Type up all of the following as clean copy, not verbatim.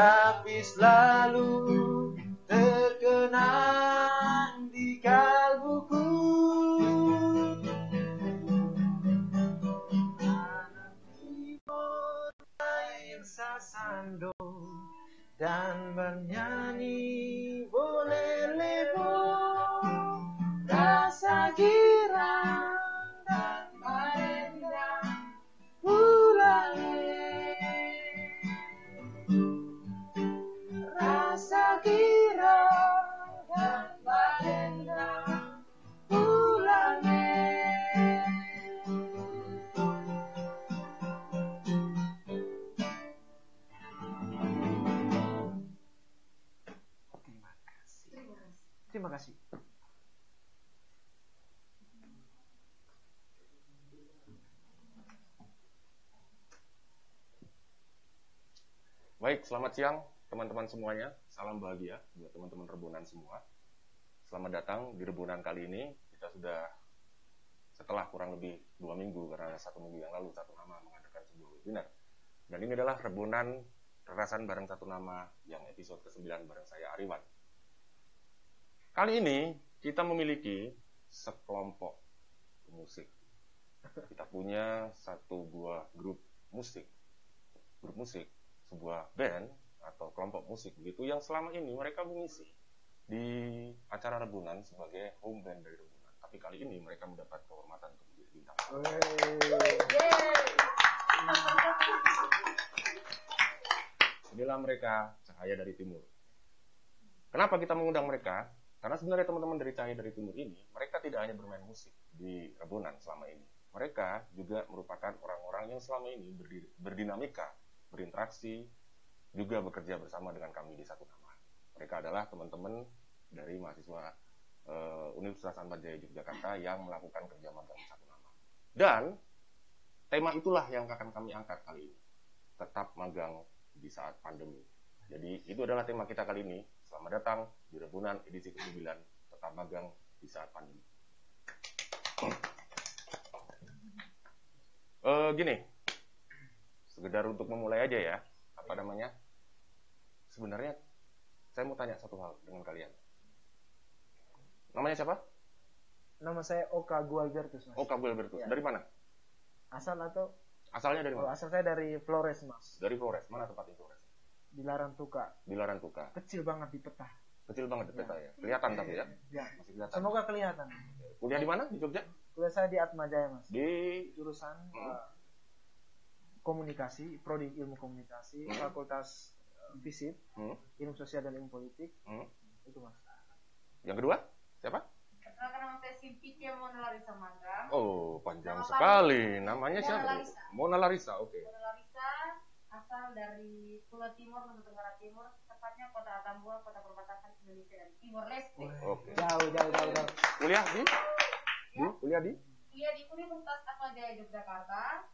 tapi selalu terkenang di kalbuku. Anak timur air sasando dan bernyanyi boleh lebo, rasa girang dan barendang ulangi, rasa girang dan barendang ulangi. Terima kasih. Baik, selamat siang teman-teman semuanya. Salam bahagia buat teman-teman Rebunan semua. Selamat datang di Rebunan kali ini. Kita sudah setelah kurang lebih 2 minggu, karena 1 minggu yang lalu Satu Nama mengadakan sebuah webinar. Dan ini adalah Rebunan Rerasan bareng Satu Nama yang episode ke-9 bareng saya Ariwan. Kali ini kita memiliki sekelompok musik. Kita punya satu buah grup musik, sebuah band atau kelompok musik begitu yang selama ini mereka mengisi di acara Rebunan sebagai home band dari Rebunan. Tapi kali ini mereka mendapat kehormatan untuk menjadi bintang. Inilah mereka, Cahaya dari Timur. Kenapa kita mengundang mereka? Karena sebenarnya teman-teman dari Cahaya dari Timur ini, mereka tidak hanya bermain musik di Rebunan selama ini. Mereka juga merupakan orang-orang yang selama ini berdinamika, berinteraksi, juga bekerja bersama dengan kami di Satu Nama. Mereka adalah teman-teman dari mahasiswa Universitas Atmajaya Yogyakarta yang melakukan kerja magang di Satu Nama. Dan tema itulah yang akan kami angkat kali ini. Tetap magang di saat pandemi. Jadi itu adalah tema kita kali ini. Selamat datang di Rebunan edisi ke-9, tetap magang di saat pandemi. Gini, sekedar untuk memulai aja ya, apa namanya? Sebenarnya saya mau tanya satu hal dengan kalian. Namanya siapa? Nama saya Oka Gualbertus, Mas. Oka Gualbertus. Ya. Dari mana? Asal atau? Asalnya dari mana? Asal saya dari Flores, Mas. Dari Flores. Mana tempatnya Flores? Di Larantuka. Di Larantuka. Kecil banget di peta. Kecil banget di peta ya. Kelihatan tapi ya. Ya. Masih kelihatan. Semoga kelihatan. Kuliah di mana? Di Jogja? Kuliah saya di Atmajaya, Mas. Di Jurusan komunikasi, prodi ilmu komunikasi, fakultas FISIP, ilmu sosial dan ilmu politik. Itu, Mas. Yang kedua? Siapa? Perkenalkan, nama saya Cynthia Mona Larissa Magang. Oh, panjang sekali. Namanya siapa? Mona Larissa, oke. Mona Larissa, asal dari Pulau Timur, Nusa Tenggara Timur, tepatnya Kota Atambua, kota perbatasan Indonesia dan Timor Leste. Oke. Jauh. Kuliah di? Kuliah di? Kuliah di Universitas Atmajaya Yogyakarta,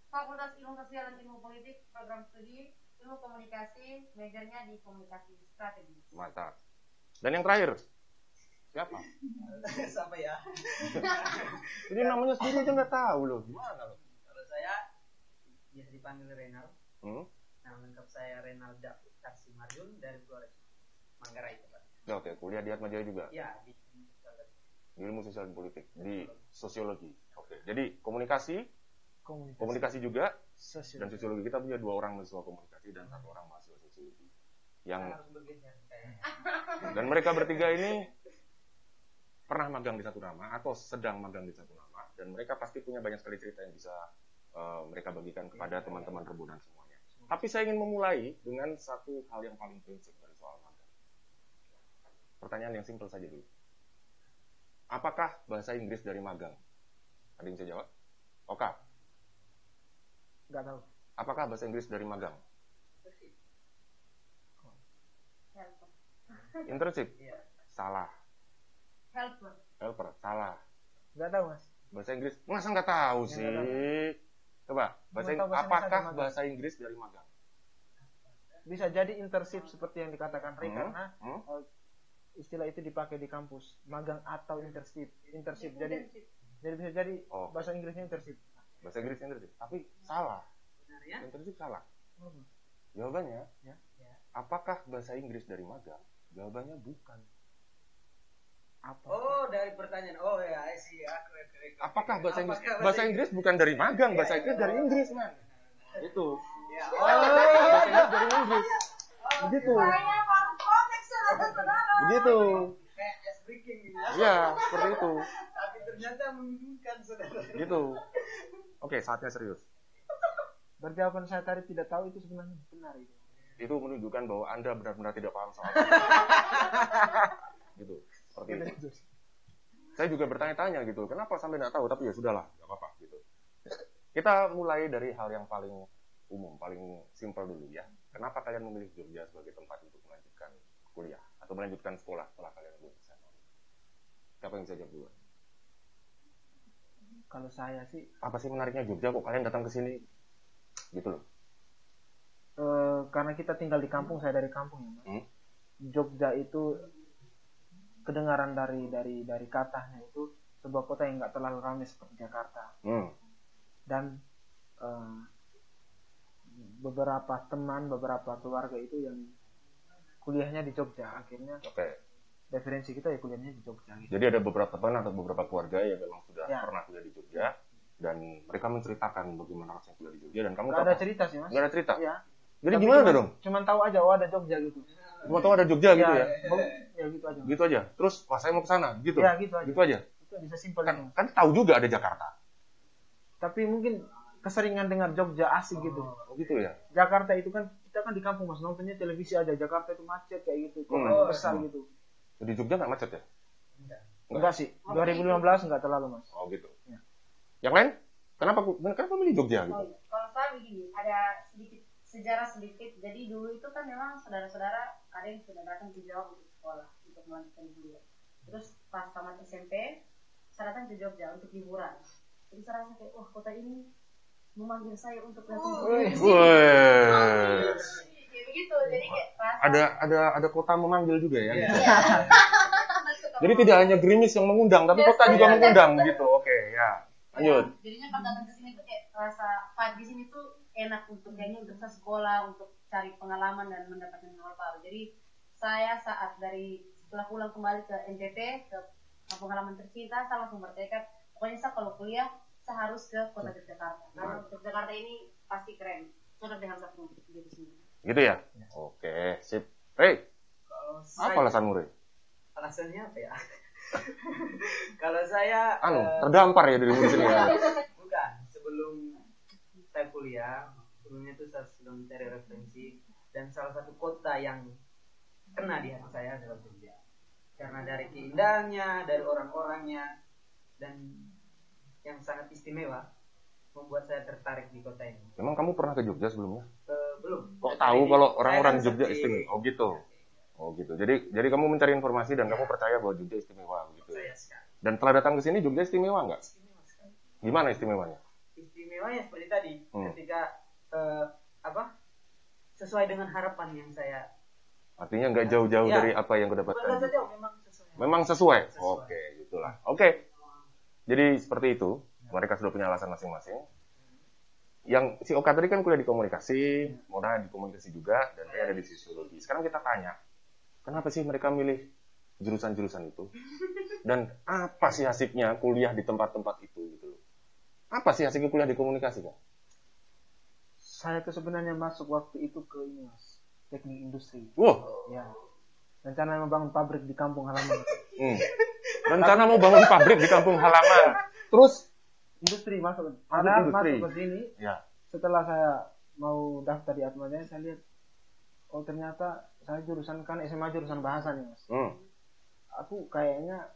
Fakultas Ilmu Sosial dan Ilmu Politik, program studi Ilmu Komunikasi, majornya di Komunikasi Strategis. Mantap. Dan yang terakhir? Siapa? Siapa ya? Ini namanya sendiri aja nggak tahu loh. Gimana loh? Kalau saya biasa dipanggil Renal. Nama lengkap saya Renalda Tarsimariun dari Flores, Manggarai. Ya, oke, kuliah di Atmajaya juga? Ya, di ilmu sosial dan politik, di sosiologi. Oke, jadi komunikasi juga, dan sosiologi. Kita punya 2 orang mahasiswa komunikasi dan 1 orang mahasiswa sosiologi. Dan mereka bertiga ini pernah magang di Satu Nama atau sedang magang di Satu Nama, dan mereka pasti punya banyak sekali cerita yang bisa mereka bagikan kepada teman-teman Rebunan semuanya. Tapi saya ingin memulai dengan satu hal yang paling prinsip dari soal magang. Pertanyaan yang simpel saja dulu. Apakah bahasa Inggris dari magang? Ada yang bisa jawab? Oke. Nggak tahu. Apakah bahasa Inggris dari magang? Internship? Salah. Helper? Salah. Nggak tahu, Mas. Bahasa Inggris? Masa nggak tahu sih? Coba, apakah bahasa Inggris dari magang? Bisa jadi internship seperti yang dikatakan Ray, karena istilah itu dipakai di kampus, magang atau internship. Jadi bisa jadi bahasa Inggrisnya internship. Bahasa Inggrisnya internship, tapi salah. Internship salah. Jawabannya, Ya. apakah bahasa Inggris dari magang? Jawabannya bukan. Apa? Oh, dari pertanyaan. Oh ya, sih aku. Apakah bahasa Inggris? Bahasa Inggris bukan dari magang, bahasa Inggris dari Inggris, man. Itu. Ya. Bahasa Inggris dari Inggris. Begitu. Saya baru konteks saudara-saudara. Begitu. Kayak just breaking gitu ya. Iya, seperti itu. Tapi ternyata membingungkan saudara. Gitu. Oke, saatnya serius. Berjawaban saya tadi tidak tahu itu sebenarnya benar itu. Itu menunjukkan bahwa Anda benar-benar tidak paham soal gitu. Seperti itu. Saya juga bertanya-tanya gitu, kenapa sampai nggak tahu? Tapi ya sudahlah, nggak apa-apa gitu. Kita mulai dari hal yang paling umum, paling simpel dulu ya. Kenapa kalian memilih Jogja sebagai tempat untuk melanjutkan kuliah atau melanjutkan sekolah setelah kalian lulus SMA? Siapa yang bisa jawab duluan? Kalau saya sih, Apa sih menariknya Jogja kok kalian datang ke sini? Gitu loh. karena kita tinggal di kampung, saya dari kampung ya, Mas. Jogja itu kedengaran dari katanya itu sebuah kota yang nggak terlalu ramai seperti Jakarta. Dan beberapa teman, beberapa keluarga itu yang kuliahnya di Jogja, akhirnya referensi kita ya kuliahnya di Jogja. Gitu. Jadi ada beberapa teman atau beberapa keluarga yang memang sudah pernah kuliah di Jogja dan mereka menceritakan bagaimana rasanya kuliah di Jogja dan kamu Nggak ada cerita sih, Mas. Nggak ada cerita? Ya. Jadi tapi gimana dong? Cuman tahu aja, oh ada Jogja gitu. Cuma tahu ada Jogja gitu ya? Ya gitu aja. Gitu aja. Terus, wah saya mau ke sana, gitu. Ya gitu aja. Gitu aja. Itu bisa simpel Kan, itu. kan tahu juga ada Jakarta. Tapi mungkin keseringan dengar Jogja asik gitu. Oh gitu ya? Jakarta itu kan kita kan di kampung Mas, nontonnya televisi aja. Jakarta itu macet kayak gitu, kota besar gitu. Jadi Jogja nggak macet ya? Enggak sih. 2015 enggak terlalu, Mas. Oh gitu. Ya. Yang lain? Kenapa milih Jogja gitu? Kalau saya begini, ada sedikit sejarah sedikit. Jadi dulu itu kan memang saudara-saudara ada yang sudah datang ke Jawa untuk sekolah, untuk melanjutkan kuliah. Terus pas tamat SMP, saya datang ke Jogja untuk liburan. Jadi saya rasa kayak, wah kota ini memanggil saya untuk datang ke sini. Ya begitu, jadi kayak rasa Ada kota memanggil juga ya? Iya. Jadi tidak hanya gerimis yang mengundang, tapi kota juga mengundang gitu. Oke, ya. Lanjut. Jadinya pas datang ke sini tuh kayak rasa di sini tuh enak untuk kayaknya untuk saya sekolah, untuk cari pengalaman dan mendapatkan hal baru. Jadi saya saat setelah pulang kembali ke NTT, ke kampung halaman tercinta, saya langsung bertekad, pokoknya saya kalau kuliah saya harus ke kota Yogyakarta. Karena Yogyakarta ini pasti keren. Cocok dengan satu di sini. Gitu ya? Oke, sip. Rey, apa alasanmu, Rey? Alasannya apa ya? Kalau saya terdampar ya dirimu di sini ya. bukan, sebelum saya kuliah, sebelumnya itu saya sudah mencari referensi dan salah satu kota yang kena di hati saya adalah Jogja. Karena dari keindahannya, dari orang-orangnya dan yang sangat istimewa membuat saya tertarik di kota ini. Memang kamu pernah ke Jogja sebelumnya? Belum. Kok tahu kalau orang-orang Jogja seperti- istimewa? Oh gitu. Oh gitu. Jadi kamu mencari informasi dan kamu percaya bahwa Jogja istimewa begitu. Saya sekali. Dan setelah datang ke sini Jogja istimewa nggak? Istimewa sekali. Gimana istimewanya? Istimewanya seperti tadi, ketika sesuai dengan harapan yang saya. Artinya nggak jauh-jauh Ya. dari apa yang Bukan kudapatkan. jauh, memang sesuai. Memang sesuai. Sesuai. Oke, gitulah. Oke. Jadi seperti itu. Mereka sudah punya alasan masing-masing. Yang si Oka tadi kan kuliah di komunikasi, Mona di komunikasi juga, dan saya ada di sosiologi. Sekarang kita tanya, kenapa sih mereka milih jurusan-jurusan itu? Dan apa sih asiknya kuliah di tempat-tempat itu gitu loh? Apa sih asiknya kuliah di komunikasi, Kak? Saya tuh sebenarnya masuk waktu itu ke ini, Mas, teknik industri. Wah, Ya. Rencana membangun pabrik di kampung halaman. rencana mau bangun pabrik di kampung halaman. Terus Industri masuk. Masuk Padahal industri. masuk ke sini. ya, Setelah saya mau daftar di Atma Jaya, saya lihat, oh ternyata saya jurusan kan SMA jurusan bahasa nih, Mas. Aku kayaknya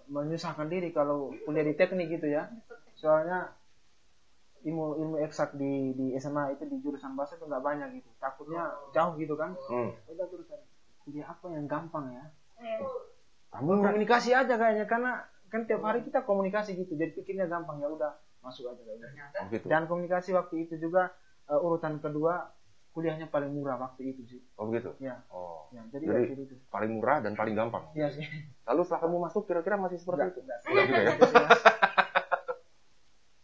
menyusahkan diri kalau kuliah di teknik gitu ya. Soalnya ilmu eksak di SMA itu di jurusan bahasa itu nggak banyak gitu. Takutnya jauh gitu kan. Udah jurusan kuliah apa yang gampang ya? kamu Komunikasi aja kayaknya, karena kan tiap hari kita komunikasi gitu. Jadi pikirnya gampang, ya udah masuk aja kayaknya. Ternyata gitu. Dan komunikasi waktu itu juga urutan kedua kuliahnya paling murah waktu itu sih. Oh begitu. Ya. Oh. Ya, jadi Jadi waktu itu. paling murah dan paling gampang. Iya sih. Lalu setelah kamu masuk kira-kira masih seperti itu? Enggak. Enggak juga ya.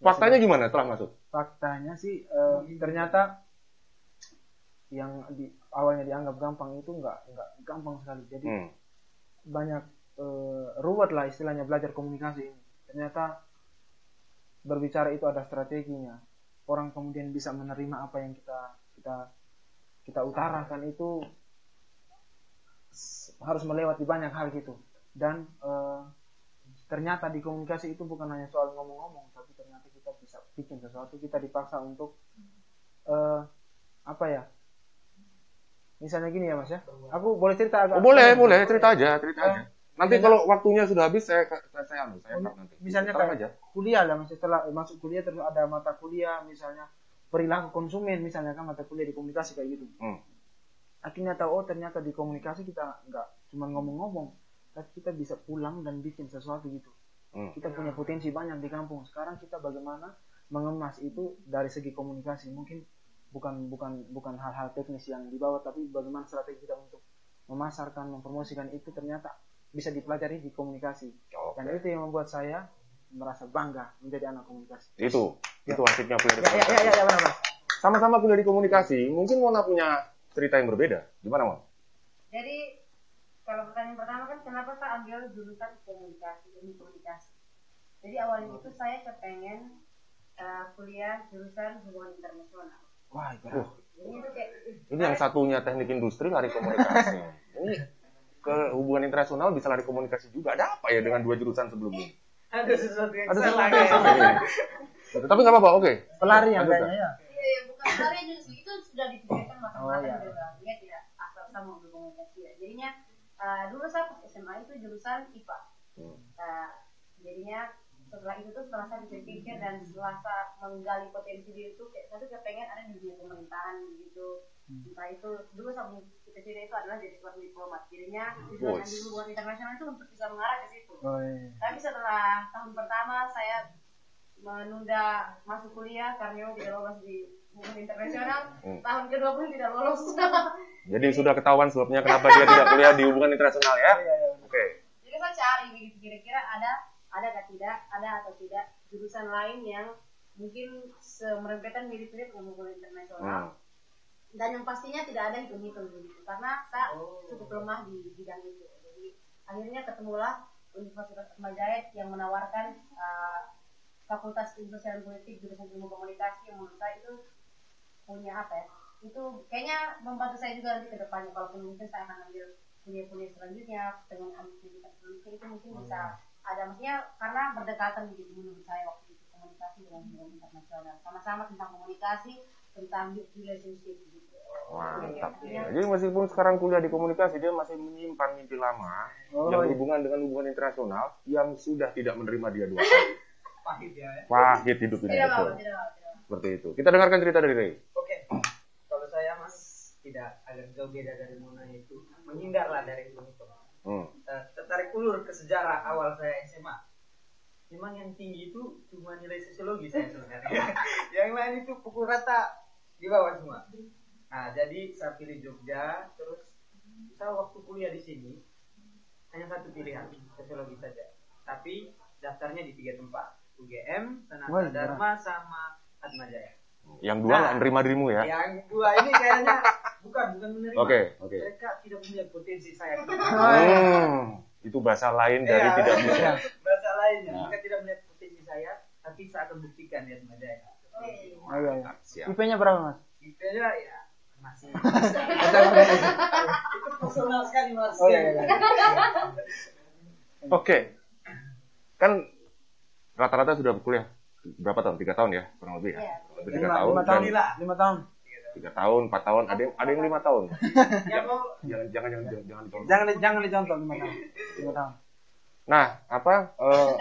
Faktanya gimana setelah masuk? Faktanya sih ternyata awalnya dianggap gampang itu nggak gampang sekali. Jadi banyak ruwet lah istilahnya belajar komunikasi ini. Ternyata berbicara itu ada strateginya. Orang kemudian bisa menerima apa yang kita utarakan itu harus melewati banyak hal gitu. Dan ternyata di komunikasi itu bukan hanya soal ngomong-ngomong, tapi ternyata kita bisa bikin sesuatu. Kita dipaksa untuk apa ya? Misalnya gini ya Mas ya. Aku boleh cerita agak. Boleh cerita aja. Nanti kalau waktunya sudah habis saya cut nanti. Misalnya kayak aja. Kuliah lah, setelah masuk kuliah terus ada mata kuliah misalnya perilaku konsumen misalnya kan mata kuliah di komunikasi kayak gitu. Akhirnya tahu ternyata di komunikasi kita nggak cuma ngomong-ngomong, tapi kita bisa pulang dan bikin sesuatu gitu. Kita punya potensi banyak di kampung. Sekarang kita bagaimana mengemas itu dari segi komunikasi. Mungkin bukan hal-hal teknis yang dibawa, tapi bagaimana strategi kita untuk memasarkan, mempromosikan itu ternyata bisa dipelajari di komunikasi. Dan itu yang membuat saya merasa bangga menjadi anak komunikasi. Itu asiknya kuliah di komunikasi. Ya, benar. Sama-sama kuliah di komunikasi, mungkin Mona punya cerita yang berbeda. Gimana, Mon? Jadi kalau pertanyaan pertama kan kenapa saya ambil jurusan komunikasi, ilmu komunikasi. Jadi awalnya itu saya kepengen kuliah jurusan hubungan internasional. Wah, ini yang satunya teknik industri lari komunikasi. Ini ke hubungan internasional bisa lari komunikasi juga. Ada apa ya dengan dua jurusan sebelumnya? Ada sesuatu yang Ada salah sesuatu yang kayaknya. Tapi nggak apa-apa, oke. Pelarian kayaknya ya. Iya, bukan pelarian juga sih. Itu sudah dipikirkan matang-matang iya. juga. Dia tidak asal sama berkomunikasi ya. Jadinya dulu saya pas SMA itu jurusan IPA. Jadinya setelah itu tuh setelah saya pikir dan setelah saya menggali potensi diri itu saya tuh kepengen ada di dunia pemerintahan gitu. Entah itu dulu sama cita-cita itu adalah jadi seorang diplomat. Jadinya jurusan di hubungan internasional itu untuk bisa mengarah ke situ. Tapi setelah tahun pertama saya menunda masuk kuliah karena tidak lolos di hubungan internasional. Tahun kedua pun tidak lolos. Jadi sudah ketahuan sebabnya kenapa dia tidak kuliah di hubungan internasional ya? Oke. Jadi saya cari begitu kira-kira ada atau tidak jurusan lain yang mungkin semerempetan mirip-mirip dengan hubungan internasional. Dan yang pastinya tidak ada hitung-hitung begitu karena saya cukup lemah di bidang itu. Jadi akhirnya ketemulah Universitas Atmajaya yang menawarkan Fakultas Ilmu Sosial dan Politik jurusan Ilmu Komunikasi yang menurut saya itu punya apa ya? Itu kayaknya membantu saya juga nanti ke depannya kalaupun mungkin saya akan ambil kuliah-kuliah selanjutnya dengan ambil pendidikan politik itu mungkin bisa ada maksudnya karena berdekatan begitu menurut saya waktu itu komunikasi dengan hubungan internasional sama-sama tentang komunikasi tentang relationship gitu. Mantap. Jadi meskipun sekarang kuliah di komunikasi dia masih menyimpan mimpi lama yang berhubungan dengan hubungan internasional yang sudah tidak menerima dia dua kali. Pahit ya. Pahit hidup ini betul. Seperti itu. Kita dengarkan cerita dari Ray. Oke. Kalau saya Mas tidak agak jauh beda dari Mona itu menghindarlah dari itu. Tertarik ulur ke sejarah awal saya SMA. Memang yang tinggi itu cuma nilai sosiologi saya sebenarnya. Yang lain itu pukul rata di bawah semua. Nah, jadi saya pilih Jogja, terus saya waktu kuliah di sini hanya satu pilihan, sosiologi saja. Tapi daftarnya di 3 tempat, UGM, Sanata Dharma, sama Atmajaya. Yang dua nggak menerima dirimu ya? Yang dua ini kayaknya bukan menerima. Oke. Mereka tidak punya potensi saya. Itu bahasa lain dari tidak bisa. Bahasa lainnya, mereka tidak melihat potensi saya, tapi saya akan buktikan di Atmajaya. Siap. IP-nya berapa Mas? IP-nya ya masih. Itu personal sekali Mas. Oke. Kan rata-rata sudah kuliah berapa tahun? 3 tahun ya, kurang lebih ya. Lebih 3 tahun. 5 tahun. 5 tahun. 3 tahun, 4 tahun, ada yang 5 tahun. Jangan dicontoh 5 tahun. 5 tahun. Nah,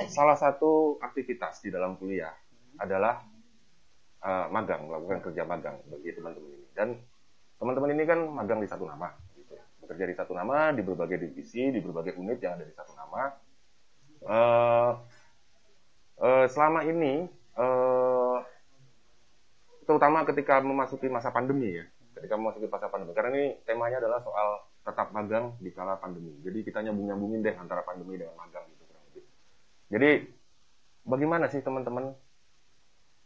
salah satu aktivitas di dalam kuliah adalah magang, melakukan kerja magang bagi teman-teman ini. Dan teman-teman ini kan magang di satu nama, gitu. Bekerja di satu nama, di berbagai divisi, di berbagai unit yang ada di satu nama. Selama ini, terutama ketika memasuki masa pandemi ya, karena ini temanya adalah soal tetap magang di kala pandemi. Jadi kita nyambungin deh antara pandemi dengan magang gitu kurang lebih. Jadi bagaimana sih teman-teman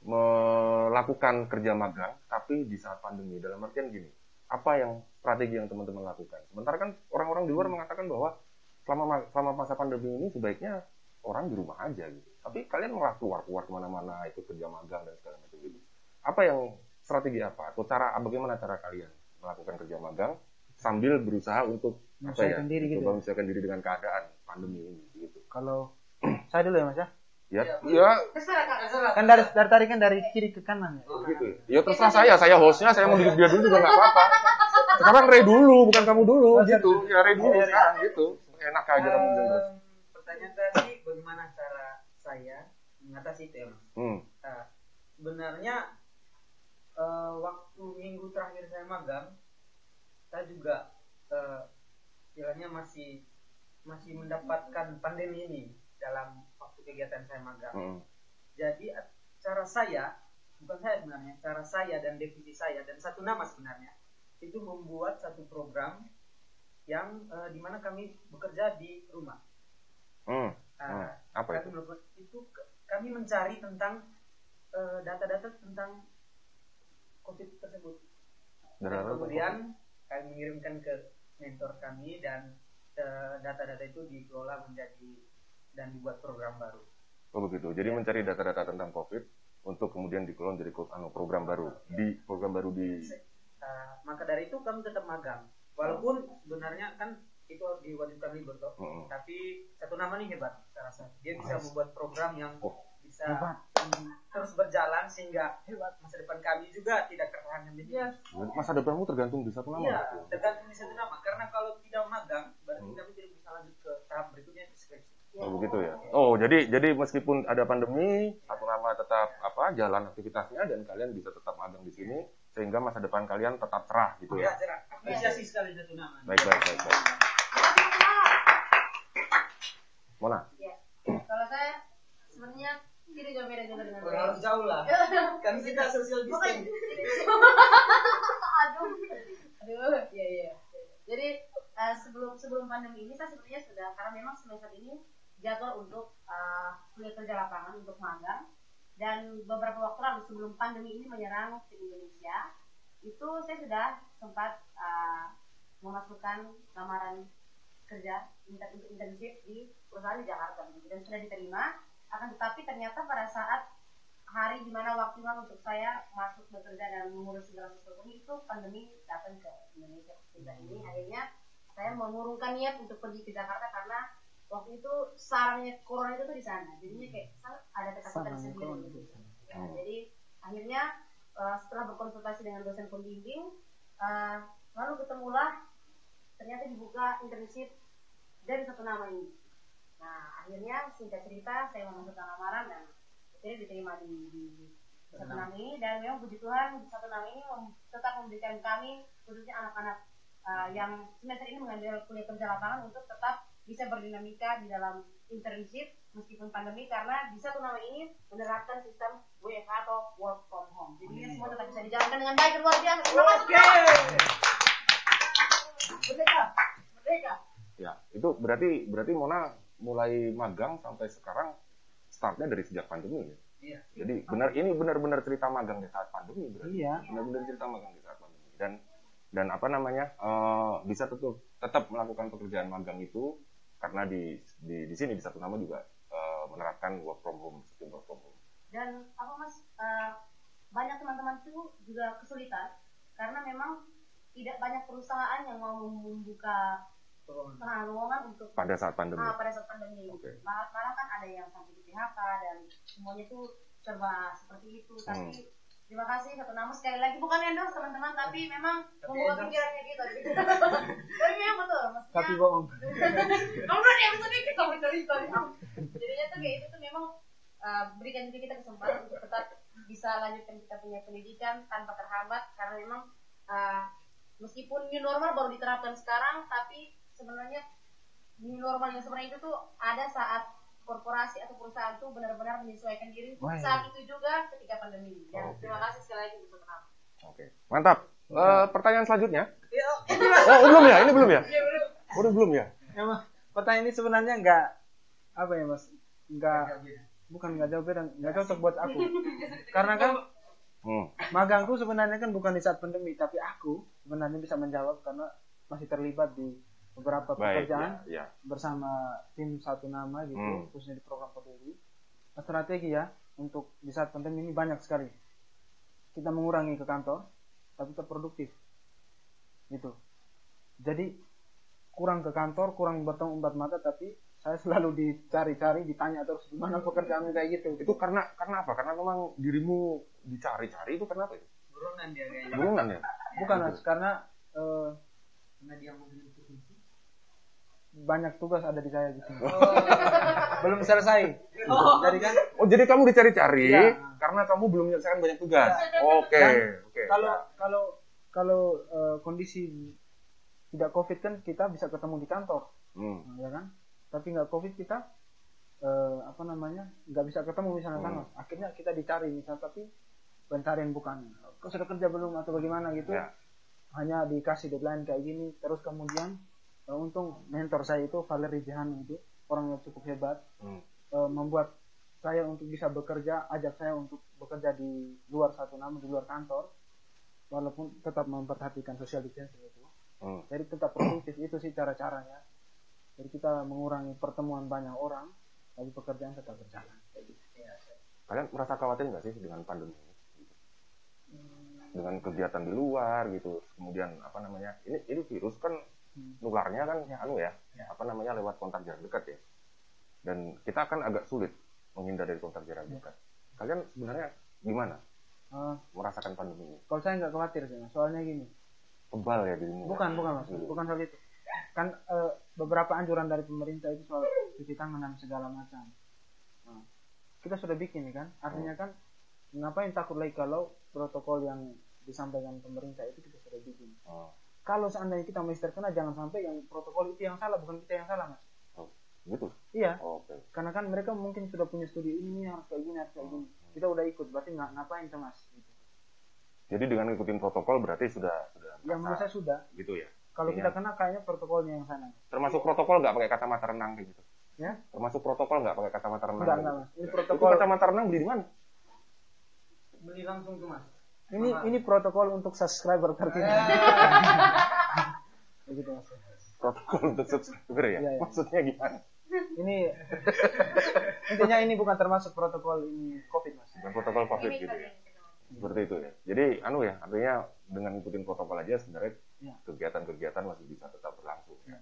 melakukan kerja magang tapi di saat pandemi? Dalam artian gini, apa yang strategi yang teman-teman lakukan? Sementara kan orang-orang di luar mengatakan bahwa selama masa pandemi ini sebaiknya orang di rumah aja gitu. Tapi kalian malah keluar kemana-mana, ikut kerja magang dan segala macam gitu. Apa yang strategi apa? Atau bagaimana cara kalian melakukan kerja magang sambil berusaha untuk menyesuaikan diri gitu. Menyesuaikan diri dengan keadaan pandemi ini gitu. Kalau saya dulu ya Mas ya. Ya. Kan dari tadi kan dari kiri ke kanan ya. Oh, gitu. Ya terserah saya hostnya, saya mau duduk dia dulu juga nggak apa-apa. Sekarang Ray dulu, bukan kamu dulu gitu. Ya Ray dulu sekarang gitu. Enak aja kamu terus. Pertanyaan tadi bagaimana cara saya mengatasi itu ya Mas? Sebenarnya waktu minggu terakhir saya magang, saya juga istilahnya masih mendapatkan pandemi ini dalam waktu kegiatan saya magang. Jadi cara saya, bukan saya sebenarnya, cara saya dan divisi saya dan satu nama sebenarnya itu membuat satu program yang dimana kami bekerja di rumah. Apa itu? Kami mencari tentang data-data tentang COVID tersebut. Dan kemudian kami mengirimkan ke mentor kami dan data-data itu dikelola menjadi dan dibuat program baru. Oh begitu. Jadi mencari data-data tentang COVID untuk kemudian dikelola menjadi program baru. Maka dari itu kami tetap magang. Walaupun sebenarnya kan itu diwajibkan libur toh. Tapi satu nama nih hebat saya rasa. Dia bisa membuat program yang bisa terus berjalan sehingga masa depan kami juga tidak terhalang media. Masa depanmu tergantung di satu nama. Iya, tergantung di satu nama. Karena kalau tidak magang, berarti kami tidak bisa lanjut ke tahap berikutnya itu skripsi. Oh begitu ya. Oh jadi meskipun ada pandemi, satu nama tetap jalan aktivitasnya dan kalian bisa tetap magang di sini sehingga masa depan kalian tetap cerah gitu ya. Ya cerah. Apresiasi sekali satu nama. Baik. Mona. Ya. Kalau saya sebenarnya tidak jauh beda juga dengan saya. Harus jauh lah. Kan kita social distancing. Aduh, iya. Jadi sebelum pandemi ini saya sebenarnya sudah, karena memang semester ini jadwal untuk kuliah kerja lapangan untuk magang, dan beberapa waktu lalu sebelum pandemi ini menyerang di Indonesia itu saya sudah sempat memasukkan lamaran kerja untuk internship di perusahaan di Jakarta dan sudah diterima. Akan tetapi ternyata pada saat hari di mana waktunya untuk saya masuk bekerja dan mengurus segala sesuatu itu pandemi datang ke Indonesia. Sehingga ini akhirnya saya mengurungkan niat untuk pergi ke Jakarta karena waktu itu sarangnya corona itu tuh di sana. Jadinya kayak ada ketakutan sendiri gitu. Ya, jadi akhirnya setelah berkonsultasi dengan dosen pembimbing, lalu ketemulah ternyata dibuka internship dari satu nama ini. Nah akhirnya singkat cerita saya memasukkan lamaran dan akhirnya diterima di satu nama ini, dan memang puji Tuhan satu nama ini tetap memberikan kami khususnya anak-anak yang semester ini mengambil kuliah kerja lapangan untuk tetap bisa berdinamika di dalam internship meskipun pandemi, karena di satu nama ini menerapkan sistem WFH atau work from home. Jadi semua tetap bisa dijalankan dengan baik dan luar biasa. Terima kasih. Merdeka. Ya, itu berarti Mona mulai magang sampai sekarang startnya dari sejak pandemi ya. Iya. Jadi ini benar-benar cerita magang di saat pandemi berarti. Iya. Benar-benar cerita magang di saat pandemi. Dan bisa tetap melakukan pekerjaan magang itu karena di sini di satu nama juga menerapkan work from home, sistem work from home. Dan banyak teman-teman itu juga kesulitan karena memang tidak banyak perusahaan yang mau membuka lowongan untuk pada saat pandemi. Pada saat pandemi. Okay. Malah kan ada yang sampai di PHK dan semuanya tuh serba seperti itu. Tapi terima kasih satu nama sekali lagi, bukan endorse teman-teman, tapi memang membuka pikirannya kita. Tapi memang betul, maksudnya. Tapi bohong. Kamu yang maksudnya kita mau cerita. Jadinya tuh kayak itu tuh memang berikan juga kita kesempatan untuk tetap bisa lanjutkan kita punya pendidikan tanpa terhambat, karena memang meskipun new normal baru diterapkan sekarang, tapi sebenarnya new normal yang sebenarnya itu tuh ada saat korporasi atau perusahaan tuh benar-benar menyesuaikan diri saat itu juga ketika pandemi. Dan terima kasih sekali lagi untuk teman. Oke, mantap. Pertanyaan selanjutnya? Ya, belum ya? Ini belum ya? Udah belum ya? Mas, pertanyaan ini sebenarnya enggak apa ya Mas? Bukan enggak jauh beda, enggak cocok buat aku. Karena kan Magangku sebenarnya kan bukan di saat pandemi, tapi aku sebenarnya bisa menjawab karena masih terlibat di beberapa pekerjaan bersama tim Satu Nama gitu, khususnya di program peduli. Strategi ya untuk di saat pandemi ini banyak sekali. Kita mengurangi ke kantor, tapi tetap produktif, gitu. Jadi kurang ke kantor, kurang bertemu empat mata, tapi saya selalu dicari-cari, ditanya terus gimana pekerjaanmu kayak gitu. Itu karena apa? Karena memang dirimu dicari-cari itu kenapa itu? Buronan dia kayaknya. Buronan ya? Bukan Mas, karena Dia mau institusi. banyak tugas ada di saya gitu. Belum selesai. Jadi kan jadi kamu dicari-cari karena kamu belum menyelesaikan banyak tugas. Oke. Kalau kondisi tidak COVID kan kita bisa ketemu di kantor, ya kan? Tapi nggak COVID kita nggak bisa ketemu misalnya sama. Akhirnya kita dicari misalnya, tapi pencarian bukan kau sudah kerja belum atau bagaimana gitu. Hanya dikasih deadline kayak gini. Terus kemudian untung mentor saya itu Valery Jehanu itu orang yang cukup hebat, membuat saya untuk bisa bekerja, ajak saya untuk bekerja di luar Satu Nama, di luar kantor, walaupun tetap memperhatikan social distancing itu. Jadi tetap produktif, itu sih cara-caranya. Jadi kita mengurangi pertemuan banyak orang, tapi pekerjaan tetap berjalan. Kalian merasa khawatir nggak sih dengan pandemi ini? Dengan kegiatan di luar gitu, kemudian ini virus kan nularnya kan lewat kontak jarak dekat ya, dan kita kan agak sulit menghindar dari kontak jarak dekat. Kalian sebenarnya gimana merasakan pandemi ini? Kalau saya nggak khawatir sih, soalnya gini. Kebal ya dirimu? Bukan Mas, bukan soal itu. Kan beberapa anjuran dari pemerintah itu soal cuci tangan dan segala macam. Kita sudah bikin kan, artinya kan ngapain takut lagi kalau protokol yang disampaikan pemerintah itu kita sudah bikin. Kalau seandainya kita masih terkena, jangan sampai yang protokol itu yang salah, bukan kita yang salah, Mas. Gitu? Iya. Karena kan mereka mungkin sudah punya studi ini harus kayak gini, Kita udah ikut, berarti ngapain tuh, Mas? Gitu. Jadi dengan ngikutin protokol berarti sudah. Ya menurut saya sudah. Gitu ya. Kalau kita kena kayaknya protokolnya yang sana. Termasuk protokol nggak pakai kacamata renang kayak gitu? Ya? Termasuk protokol nggak pakai kacamata renang? Enggak, Mas. Ini protokol. Itu kacamata renang beli di mana? Beli langsung tuh, Mas. Ini protokol untuk subscriber terkini. Begitu, Mas. Protokol untuk subscriber ya? Ya. Maksudnya gimana? Ini intinya ini bukan termasuk protokol ini COVID, Mas. Bukan protokol COVID gitu ya. Seperti itu ya. Jadi artinya dengan ngikutin protokol aja sebenarnya kegiatan-kegiatan masih bisa tetap berlangsung ya.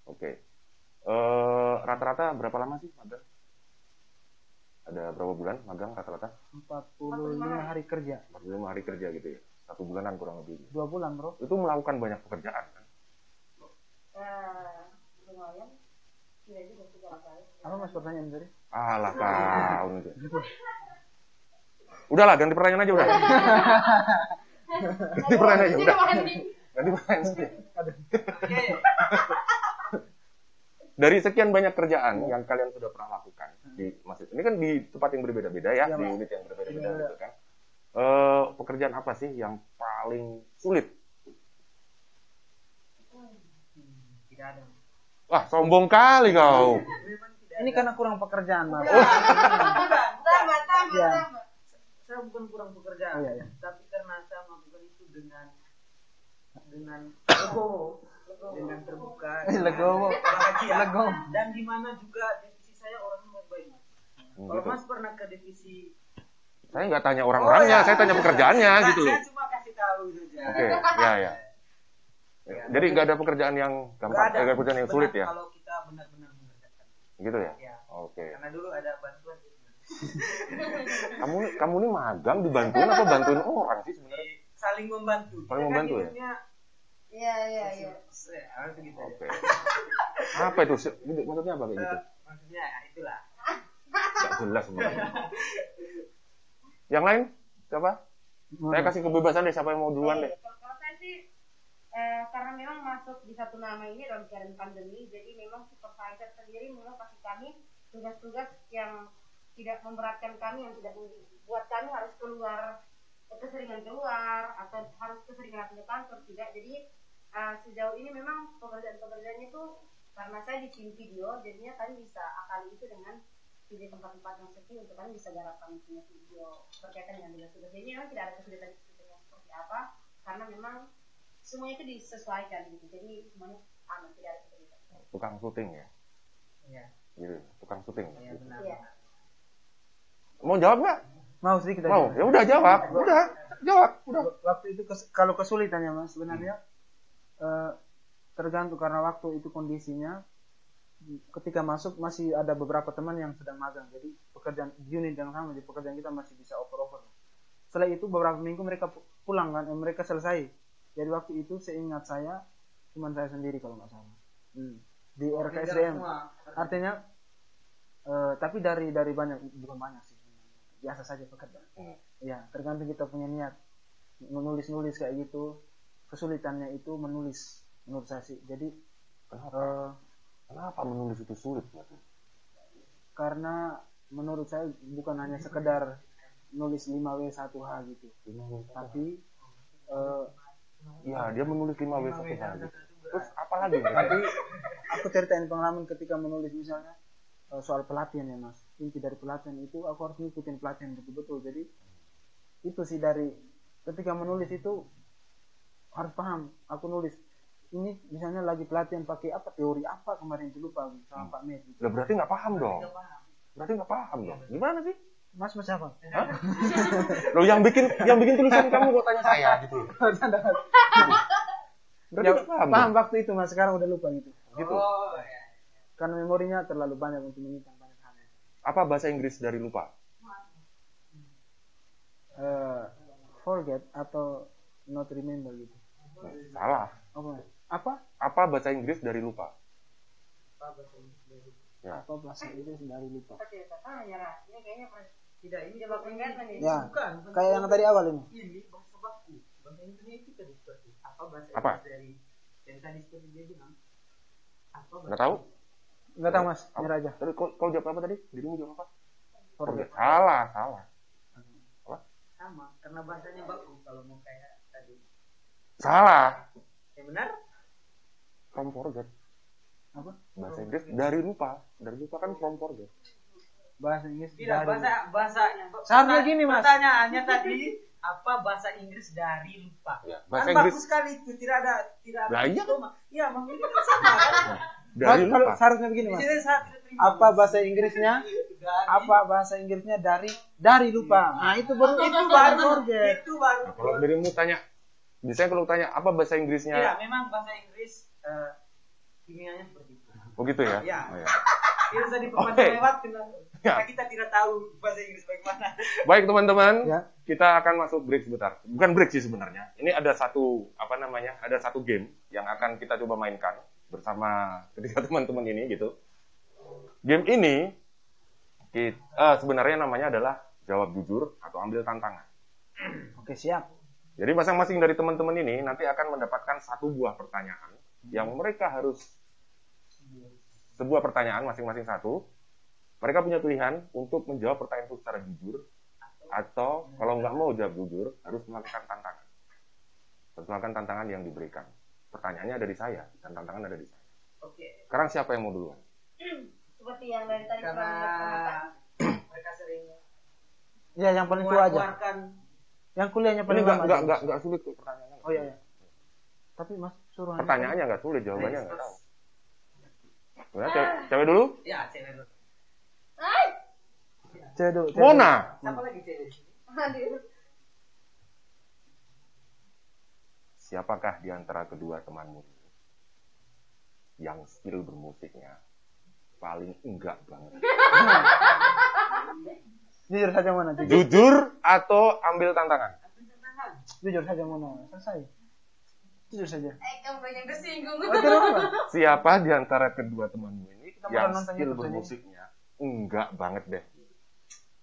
Oke. Rata-rata berapa lama sih magang? Ada berapa bulan magang rata-rata? 45 hari kerja. 45 hari kerja gitu ya. 1 bulanan kurang lebih. 2 bulan, Bro. Itu melakukan banyak pekerjaan kan? Lumayan. Tidak juga 3 kali. Apa Mas pertanyaan tadi? Alah kau itu. Udahlah, ganti pertanyaan aja udah. Ganti pertanyaan aja udah. Ganti pertanyaan saja. Dari sekian banyak kerjaan yang kalian sudah pernah lakukan di masjid ini kan di tempat yang berbeda-beda ya, di unit yang berbeda-beda gitu kan. Pekerjaan apa sih yang paling sulit? Tidak ada. Wah, sombong kali kau. Ini karena kurang pekerjaan, Mas. Tambah. Saya bukan kurang pekerjaan, Iya. tapi karena saya melakukan itu dengan legowo, dengan terbuka, Legowo. bahagia, Legowo. dan di mana juga divisi saya orangnya baik-baik. Kalau Gitu. Mas pernah ke divisi, Saya nggak tanya orang-orangnya, saya tanya pekerjaannya gitu loh. Saya cuma kasih tahu saja. Oke, ya. Jadi nggak ada pekerjaan yang gampang, nggak ada pekerjaan yang sulit ya? Kalau kita benar-benar mengerjakan. Gitu ya? Ya. Oke. Karena dulu ada bantuan. Kamu ini magang dibantuin apa bantuin orang sih sebenarnya? Saling membantu. Saling membantu ya? Iya. Harus gitu. Oke. Apa itu? Maksudnya apa kayak gitu? Maksudnya ya itulah. Nggak jelas sebenarnya. Yang lain? Siapa? Saya kasih kebebasan deh, siapa yang mau duluan deh. Kalau saya sih karena memang masuk di Satu Nama ini dalam keadaan pandemi, jadi memang supervisor sendiri memang kasih kami tugas-tugas yang tidak memberatkan kami, yang tidak membuat kami harus keluar, keseringan keluar atau harus keseringan ke kantor, tidak. Jadi sejauh ini memang pekerjaan-pekerjaan itu karena saya di tim video, jadinya kami bisa akali itu dengan pilih tempat-tempat yang sepi untuk kalian bisa garap kami punya video berkaitan dengan tugas-tugas. Jadi memang tidak ada kesulitan yang seperti apa, karena memang semuanya itu disesuaikan gitu. Jadi semuanya aman, tidak ada kesulitan. Tukang syuting ya? Iya. Gitu, tukang syuting. Iya Gitu. benar. Iya. Mau jawab nggak? Mau sedikit aja. Mau? Ya udah jawab. Udah, jawab. Udah. Waktu itu kalau kesulitannya Mas sebenarnya tergantung karena waktu itu kondisinya ketika masuk masih ada beberapa teman yang sedang magang, jadi pekerjaan unit yang sama, jadi pekerjaan kita masih bisa over. Setelah itu beberapa minggu mereka pulang kan, mereka selesai. Jadi waktu itu seingat saya cuma saya sendiri kalau nggak salah di RKSDM. Artinya tapi dari banyak, bukan banyak sih, biasa saja pekerjaan. Ya tergantung kita punya niat menulis kayak gitu. Kesulitannya itu menulis menurut saya sih. Jadi Kenapa menulis itu sulit? karena menurut saya bukan hanya sekedar nulis 5W1H gitu, tapi Ya, dia menulis 5W1H gitu. Terus apa lagi? tapi aku ceritain pengalaman ketika menulis misalnya soal pelatihan ya Mas. Inti dari pelatihan itu aku harus ngikutin pelatihan betul-betul. Jadi itu sih dari ketika menulis itu harus paham. Aku nulis ini misalnya lagi pelatihan pakai apa, teori apa kemarin itu lupa sama Pak Med gitu. Lah berarti nggak paham dong. Berarti nggak paham dong. Gimana sih? Mas siapa? Hah? Loh yang bikin tulisan kamu kok tanya saya gitu. Berarti Ya, nggak paham. paham dong? waktu itu Mas, sekarang udah lupa gitu. Gitu. Oh, iya. Karena memorinya terlalu banyak untuk mengingat banyak hal. Apa bahasa Inggris dari lupa? Forget atau not remember gitu. Salah. Apa? Apa bahasa Inggris dari lupa? Ya. Apa bahasa Inggris dari lupa? Nyerah. Ini kayaknya Tidak, ini coba peningkatan nih. Ya, bukan kayak yang tadi awal ini. Ini bahasa baku. Bahasa Indonesia itu tadi seperti apa bahasa Apa? Inggris dari yang tadi seperti dia bilang. Apa Nggak tahu? Enggak tahu Mas, Apa? nyerah aja. Tadi kau jawab apa tadi? Dirimu jawab apa? Forget. Salah. sama karena bahasanya baku kalau mau kayak tadi. Salah. Yang benar? From forget. Apa? Bahasa Inggris dari lupa. Dari lupa kan from forget. Bahasa Inggris Tidak, dari bahasa Seharusnya gini, Mas. Pertanyaannya tadi apa bahasa Inggris dari lupa? Ya, Kan bahasa Inggris bagus sekali itu tidak ada Lah, iya kan? Iya, makanya kan sama kan? dari Kalau lupa. seharusnya begini Mas. Jadi saya tidak terima. Apa bahasa Inggrisnya? Dari- Apa bahasa Inggrisnya dari lupa. Nah, itu baru forget. Itu baru. Nah, kalau dirimu tanya, biasanya kalau tanya apa bahasa Inggrisnya? Tidak, memang bahasa Inggris kimianya seperti itu. Oh gitu ya? Iya. Oh, ya. Tidak usah Oke. diperpanjang lewat karena Ya. kita tidak tahu bahasa Inggris bagaimana. Baik teman-teman, Ya. kita akan masuk break sebentar. Bukan break sih sebenarnya. Ini ada satu ada satu game yang akan kita coba mainkan bersama ketiga teman-teman ini gitu. Game ini sebenarnya namanya adalah jawab jujur atau ambil tantangan. Oke, siap. Jadi masing-masing dari teman-teman ini nanti akan mendapatkan satu buah pertanyaan yang mereka harus sebuah pertanyaan masing-masing satu. Mereka punya pilihan untuk menjawab pertanyaan itu secara jujur atau kalau nggak mau jawab jujur harus melakukan tantangan. Harus melakukan tantangan yang diberikan. Pertanyaannya ada di saya dan tantangan ada di saya. Oke. Sekarang siapa yang mau duluan? seperti yang dari tadi Karena kita mereka sering Ya, yang paling tua aja. mengeluarkan Yang kuliahnya Ini paling lama. aja. nggak sulit kok pertanyaannya. Oh iya. Tapi Mas suruh Pertanyaannya nggak sulit, jawabannya nggak tahu. Nah, cewek dulu? ya cewek dulu. Cewek dulu. Mona. Siapa lagi cewek di sini? Aduh. Siapakah di antara kedua temanmu yang skill bermusiknya paling enggak banget? Jujur saja Mona. Jujur atau ambil tantangan? Jujur saja Mona. Selesai. Jujur saja. Kamu banyak tersinggung. Oh, kenapa? Siapa di antara kedua temanmu ini Kita yang bakal nonton skill YouTube saja. bermusiknya enggak banget deh?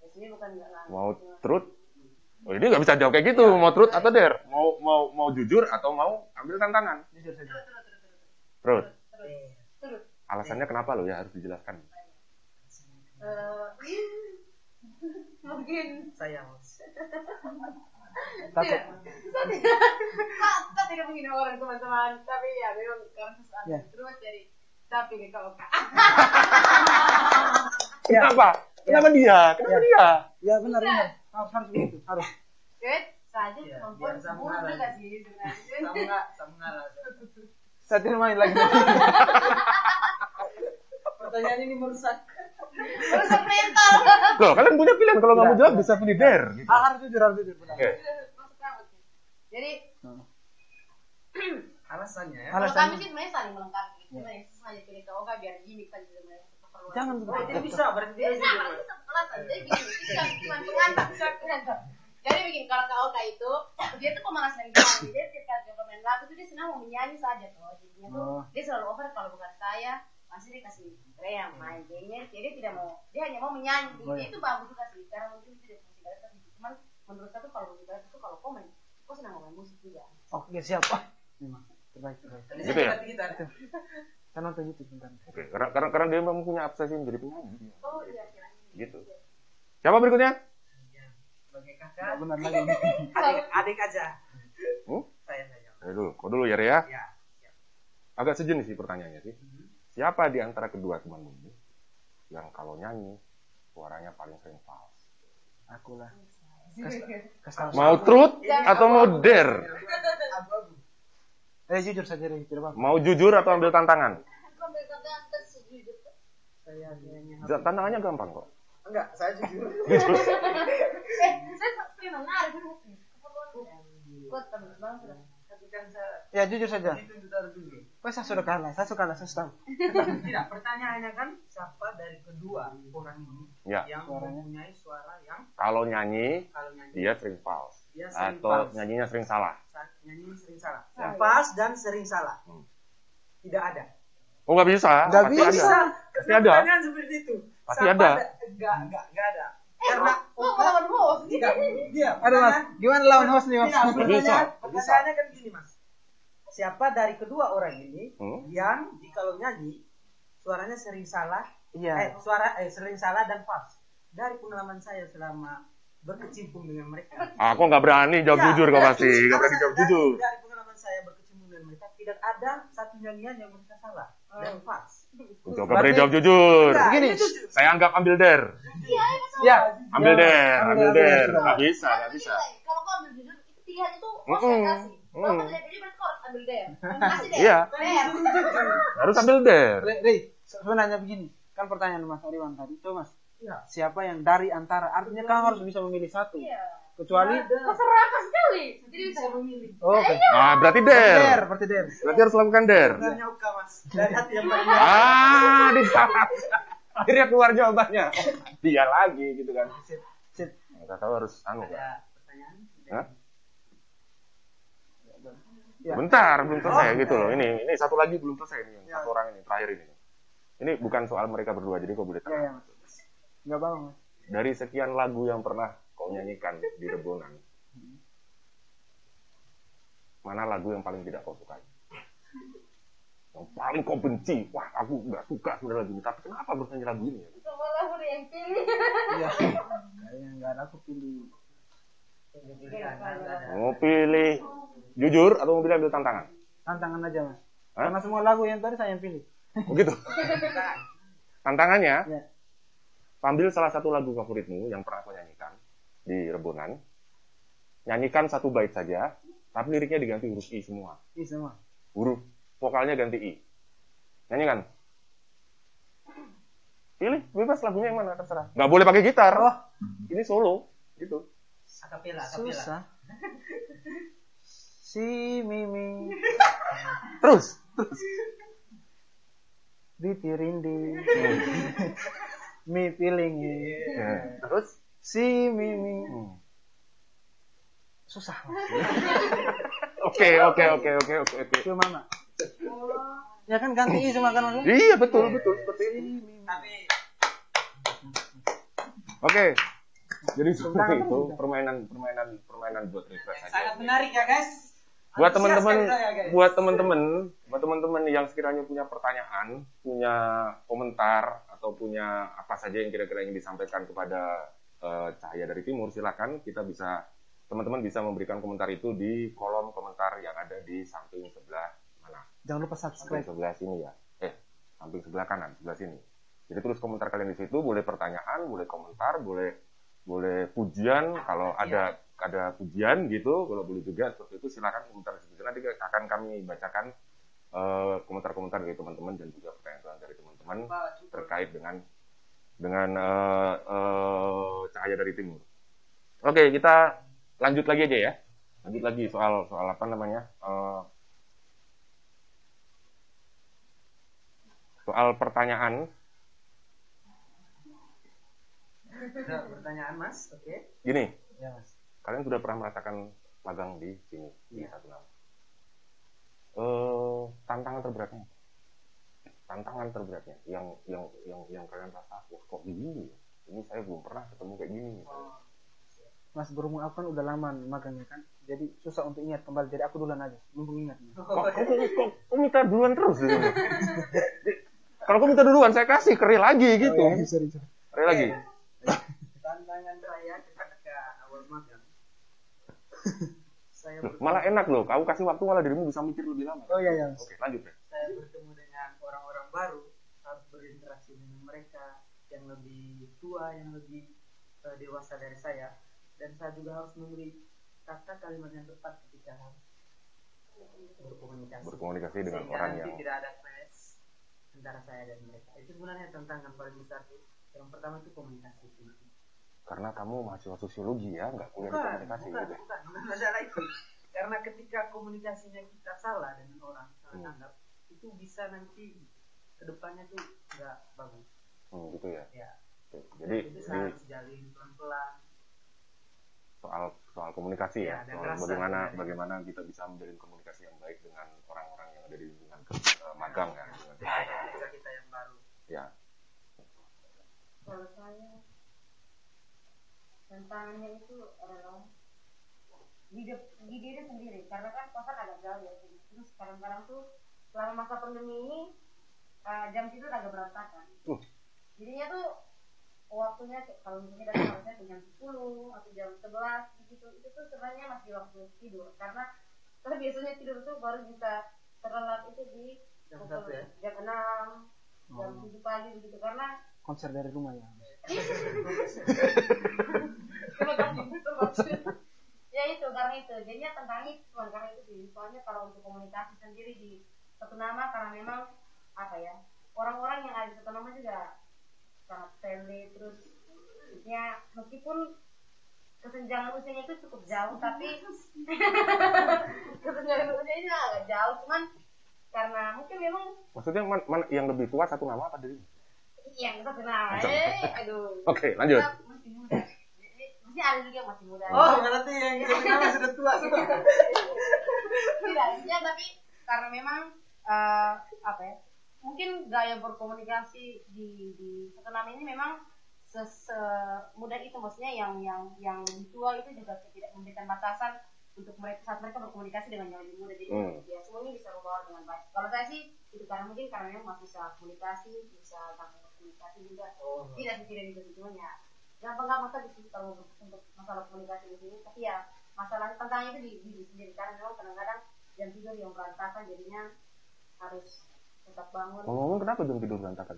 Ini bukan enggak lama. Mau truth? Oh, ini nggak bisa jawab kayak gitu. Mau truth atau dare? Mau jujur atau mau ambil tantangan? Jujur saja. Truth. Terus. Alasannya kenapa lo ya harus dijelaskan? Mungkin Sayang. Takut. kita tidak menghina orang teman-teman, tapi ya memang karena sesuatu Ya. terus jadi tapi kalau Kenapa? Kenapa dia? Kenapa dia? Ya benar. Harus begitu. Harus. Saja Iya, perempuan biar sama semua lah. juga sih sebenarnya. Sama ngalah. Saya tidak main lagi. Pertanyaan ini merusak. Rusak mental. Loh, kalian punya pilihan kalau nggak mau jawab bisa pilih der. Gitu. Harus jujur. Benar. Oke. Masuk rambut. Jadi Alasannya ya. kalau Alasannya. kami sih sebenarnya saling melengkapi. Cuma yang sengaja pilih ke Oga biar gimmick kan sebenarnya keperluan. Jangan Oh, jadi bisa berarti dia Jadi sama, itu satu kelas aja. Jadi begini, itu cuma pengantar. Jadi begini, kalau Kak Oka itu, dia tuh pemalas main gitar. Dia ketika dia bermain lagu tuh dia senang mau menyanyi saja tuh. Jadinya tuh dia selalu over kalau bukan saya, pasti dia kasih yang main gamenya. Jadi dia tidak mau, dia hanya mau menyanyi. Dia itu bagus juga sih, karena mungkin itu dia musik barat. Cuman menurut saya tuh kalau musik barat itu kalau kau main, kau senang mau main musik juga. Oke, siap. Memang. Terbaik. Gitu ya? Saya nonton YouTube bentar. Oke, karena dia memang punya obsesi menjadi penyanyi. Oh iya, Gitu. Siapa berikutnya? Sebagai Nggak kakak, benar lagi. adik aja. Saya. Ayo dulu, kau dulu ya Ria. Ya. Agak sejenis sih pertanyaannya sih. Siapa di antara kedua temanmu ini yang kalau nyanyi suaranya paling sering false? Aku lah. Mau truth atau mau dare? Abu-abu. Jujur saja deh, tidak apa-apa. Mau jujur atau ambil tantangan? Saya kayaknya. Tantangannya gampang kok. Enggak, saya jujur. Saya sering menarik kuat terus banget. Tapi kan saya Ya jujur saja. itu harus jujur. Saya sudah kalah. Saya sudah kalah. Saya tahu. Tidak, pertanyaannya kan siapa dari kedua orang ini Ya. yang mempunyai suara yang Kalau nyanyi kalau nyanyi dia sering false dia sering atau false. nyanyinya sering salah. Nyanyi sering salah. Ya. Pas dan sering salah. Tidak ada. Oh nggak bisa? Nggak Pasti bisa. ada. Pasti ada. Pertanyaan seperti itu. Pasti Siapa ada. Enggak ada. Karena lawan host. tidak dia. Aduh mas, gimana lawan host nih mas? Tidak, Bisa. pertanyaannya kan gini mas. Siapa dari kedua orang ini yang kalau nyanyi suaranya sering salah? Iya. Sering salah dan false. Dari pengalaman saya selama berkecimpung dengan mereka. Aku nggak berani jawab Ya, jujur kok pasti. Nggak berani jawab jujur. Dari pengalaman saya berkecimpung dengan mereka, tidak ada satu nyanyian yang mereka salah dan false. Untuk nggak berani jawab jujur. Ya, Begini. itu jujur. Saya anggap ambil dare. Ya. Ambil dare. Ambil dare. Ambil. Nggak bisa. Nggak bisa. Kalau kau ambil jujur, itu pilihan itu host yang kasih. Kalau kau tidak jadi berarti kau harus ambil dare. Kasih dare. Iya. Dare. Harus ambil dare. Rey, sebenarnya begini. Kan pertanyaan Mas Ariwan tadi. Coba Mas. Ya. Siapa yang dari antara? Artinya kan harus bisa memilih satu. Iya. Kecuali. Kau serakah sekali. Jadi bisa memilih. Oh, oke. Nah, berarti dare. Berarti der. Berarti harus lakukan dare. Sebenarnya Oka mas. Dari hati yang paling Di salah. Akhirnya keluar jawabannya. Dia lagi gitu kan. Sip. Nggak tahu harus anu kan. ada pertanyaan. Hah? Ya. Bentar, belum selesai gitu loh. Ini satu lagi belum selesai nih. Satu orang ini terakhir ini. Ini bukan soal mereka berdua, jadi kau boleh Ya, tanya. ya. Enggak apa-apa Mas. Dari sekian lagu yang pernah kau nyanyikan di Rebonan, mana lagu yang paling tidak kau sukai? Yang paling kau benci? Wah, aku nggak suka sebenarnya lagu ini. Tapi kenapa harus nyanyi lagu ini? Semua lagu yang pilih. Iya. Kayaknya enggak ada, aku pilih. Mau pilih jujur atau mau pilih ambil tantangan? Tantangan aja Mas. Hah? Karena semua lagu yang tadi saya yang pilih. Oh gitu. Tantangannya, Ya. ambil salah satu lagu favoritmu yang pernah kau nyanyikan di Rebonan. Nyanyikan satu bait saja, tapi liriknya diganti huruf I semua. Ini semua. Huruf vokalnya ganti I. Nyanyikan. Pilih, bebas lagunya yang mana, terserah. Nggak boleh pakai gitar. Oh. Ini solo, gitu. Akapela. Susah. Si Mimi Terus. ditirindi. Mi pilingi. Terus. Si Mimi. Susah. Oke. Cuma Mak. Ya kan ganti I semua kan Mas? Iya, betul seperti ini. Tapi Oke. Jadi seperti itu permainan buat refresh aja. sangat menarik ya guys. Buat Antusias teman-teman, sekali saya, guys. buat teman-teman yang sekiranya punya pertanyaan, punya komentar atau punya apa saja yang kira-kira ingin disampaikan kepada Cahaya dari Timur, silakan teman-teman bisa memberikan komentar itu di kolom komentar yang ada di samping sebelah mana? Jangan lupa Samping subscribe. sebelah sini ya. Samping sebelah kanan, sebelah sini. Jadi tulis komentar kalian di situ, boleh pertanyaan, boleh komentar, boleh pujian, kalau ada pujian gitu, kalau boleh juga seperti itu silakan komentar di situ. Nanti akan kami bacakan komentar-komentar dari teman-teman dan juga pertanyaan dari teman-teman terkait dengan Cahaya dari Timur. Oke, kita lanjut lagi aja ya. Lanjut lagi soal apa namanya? Soal pertanyaan. Pertanyaan Mas, oke. Gini, Ya, Mas. kalian sudah pernah merasakan magang di sini di satu nama. Tantangan terberatnya, yang kalian rasa, wah kok gini ya? Ini saya belum pernah ketemu kayak gini. Mas, berhubung aku kan udah lama magangnya kan, jadi susah untuk ingat kembali. Jadi aku duluan aja, mumpung ingat. Kok minta duluan terus? Kalau aku minta duluan, saya kasih keri lagi gitu. Oh, ya, sorry. Keri lagi. Tantangan saya ketika awal magang. Saya Malah enak loh, kau kasih waktu malah dirimu bisa mikir lebih lama. Oh iya, ya. Oke, lanjut ya. saya bertemu dengan orang-orang baru, harus berinteraksi dengan mereka yang lebih tua, yang lebih dewasa dari saya, dan saya juga harus memilih kata kalimat yang tepat ketika harus Berkomunikasi dengan sehingga orang nanti yang tidak ada clash antara saya dan mereka. Itu sebenarnya tantangan paling besar tuh. Yang pertama itu komunikasi. karena kamu mahasiswa sosiologi ya, nggak kuliah di komunikasi gitu. Bukan masalah itu. Karena ketika komunikasinya kita salah dengan orang, salah anggap, itu bisa nanti kedepannya tuh nggak bagus. Gitu ya. Ya. Oke. Jadi itu saya harus jalin pelan-pelan. soal komunikasi ya, Ya, dan soal rasa bagaimana kita bisa menjalin komunikasi yang baik dengan orang-orang yang ada di lingkungan magang ya. Kita yang baru. Ya. Kalau saya tantangannya itu adalah di diri sendiri, karena kan kosan agak jauh ya. Terus sekarang tuh selama masa pandemi ini jam tidur agak berantakan. Jadinya tuh waktunya kalau misalnya dari harusnya jam 10 atau jam 11 gitu, itu tuh sebenarnya masih waktu tidur, karena biasanya tidur tuh baru bisa terlelap itu di Jam 1 ya? jam 6 jam 7 pagi begitu, karena Konser dari rumah ya. ya itu karena itu jadinya tantangannya cuma karena itu sih. Soalnya kalau untuk komunikasi sendiri di satu nama, karena memang apa ya, orang-orang yang ada di satu nama juga sangat friendly, terus ya meskipun kesenjangan usianya itu cukup jauh, tapi kesenjangan usianya agak jauh, cuman karena mungkin memang Maksudnya yang lebih tua satu nama apa diri? yang satu nama aduh. Oke, lanjut. Kita masih muda, masih ada juga yang masih muda. Oh, berarti yang kita sudah tua semua. Tidak, ya, tapi karena memang apa ya, mungkin gaya berkomunikasi di satu nama ini memang semudah itu, maksudnya yang lebih tua itu juga tidak memberikan batasan untuk mereka saat mereka berkomunikasi dengan yang lebih muda. Jadi ya semuanya bisa berbaur dengan baik. Kalau saya sih itu karena mungkin karena memang masih bisa komunikasi, bisa tanpa komunikasi juga. Tidak bisa semuanya. Gampang masa di sini kalau untuk masalah komunikasi di sini, tapi ya masalah tantangannya itu di diri sendiri, karena memang kadang-kadang jam tidur yang berantakan, jadinya harus tetap bangun. Ngomong kenapa jam tidur berantakan?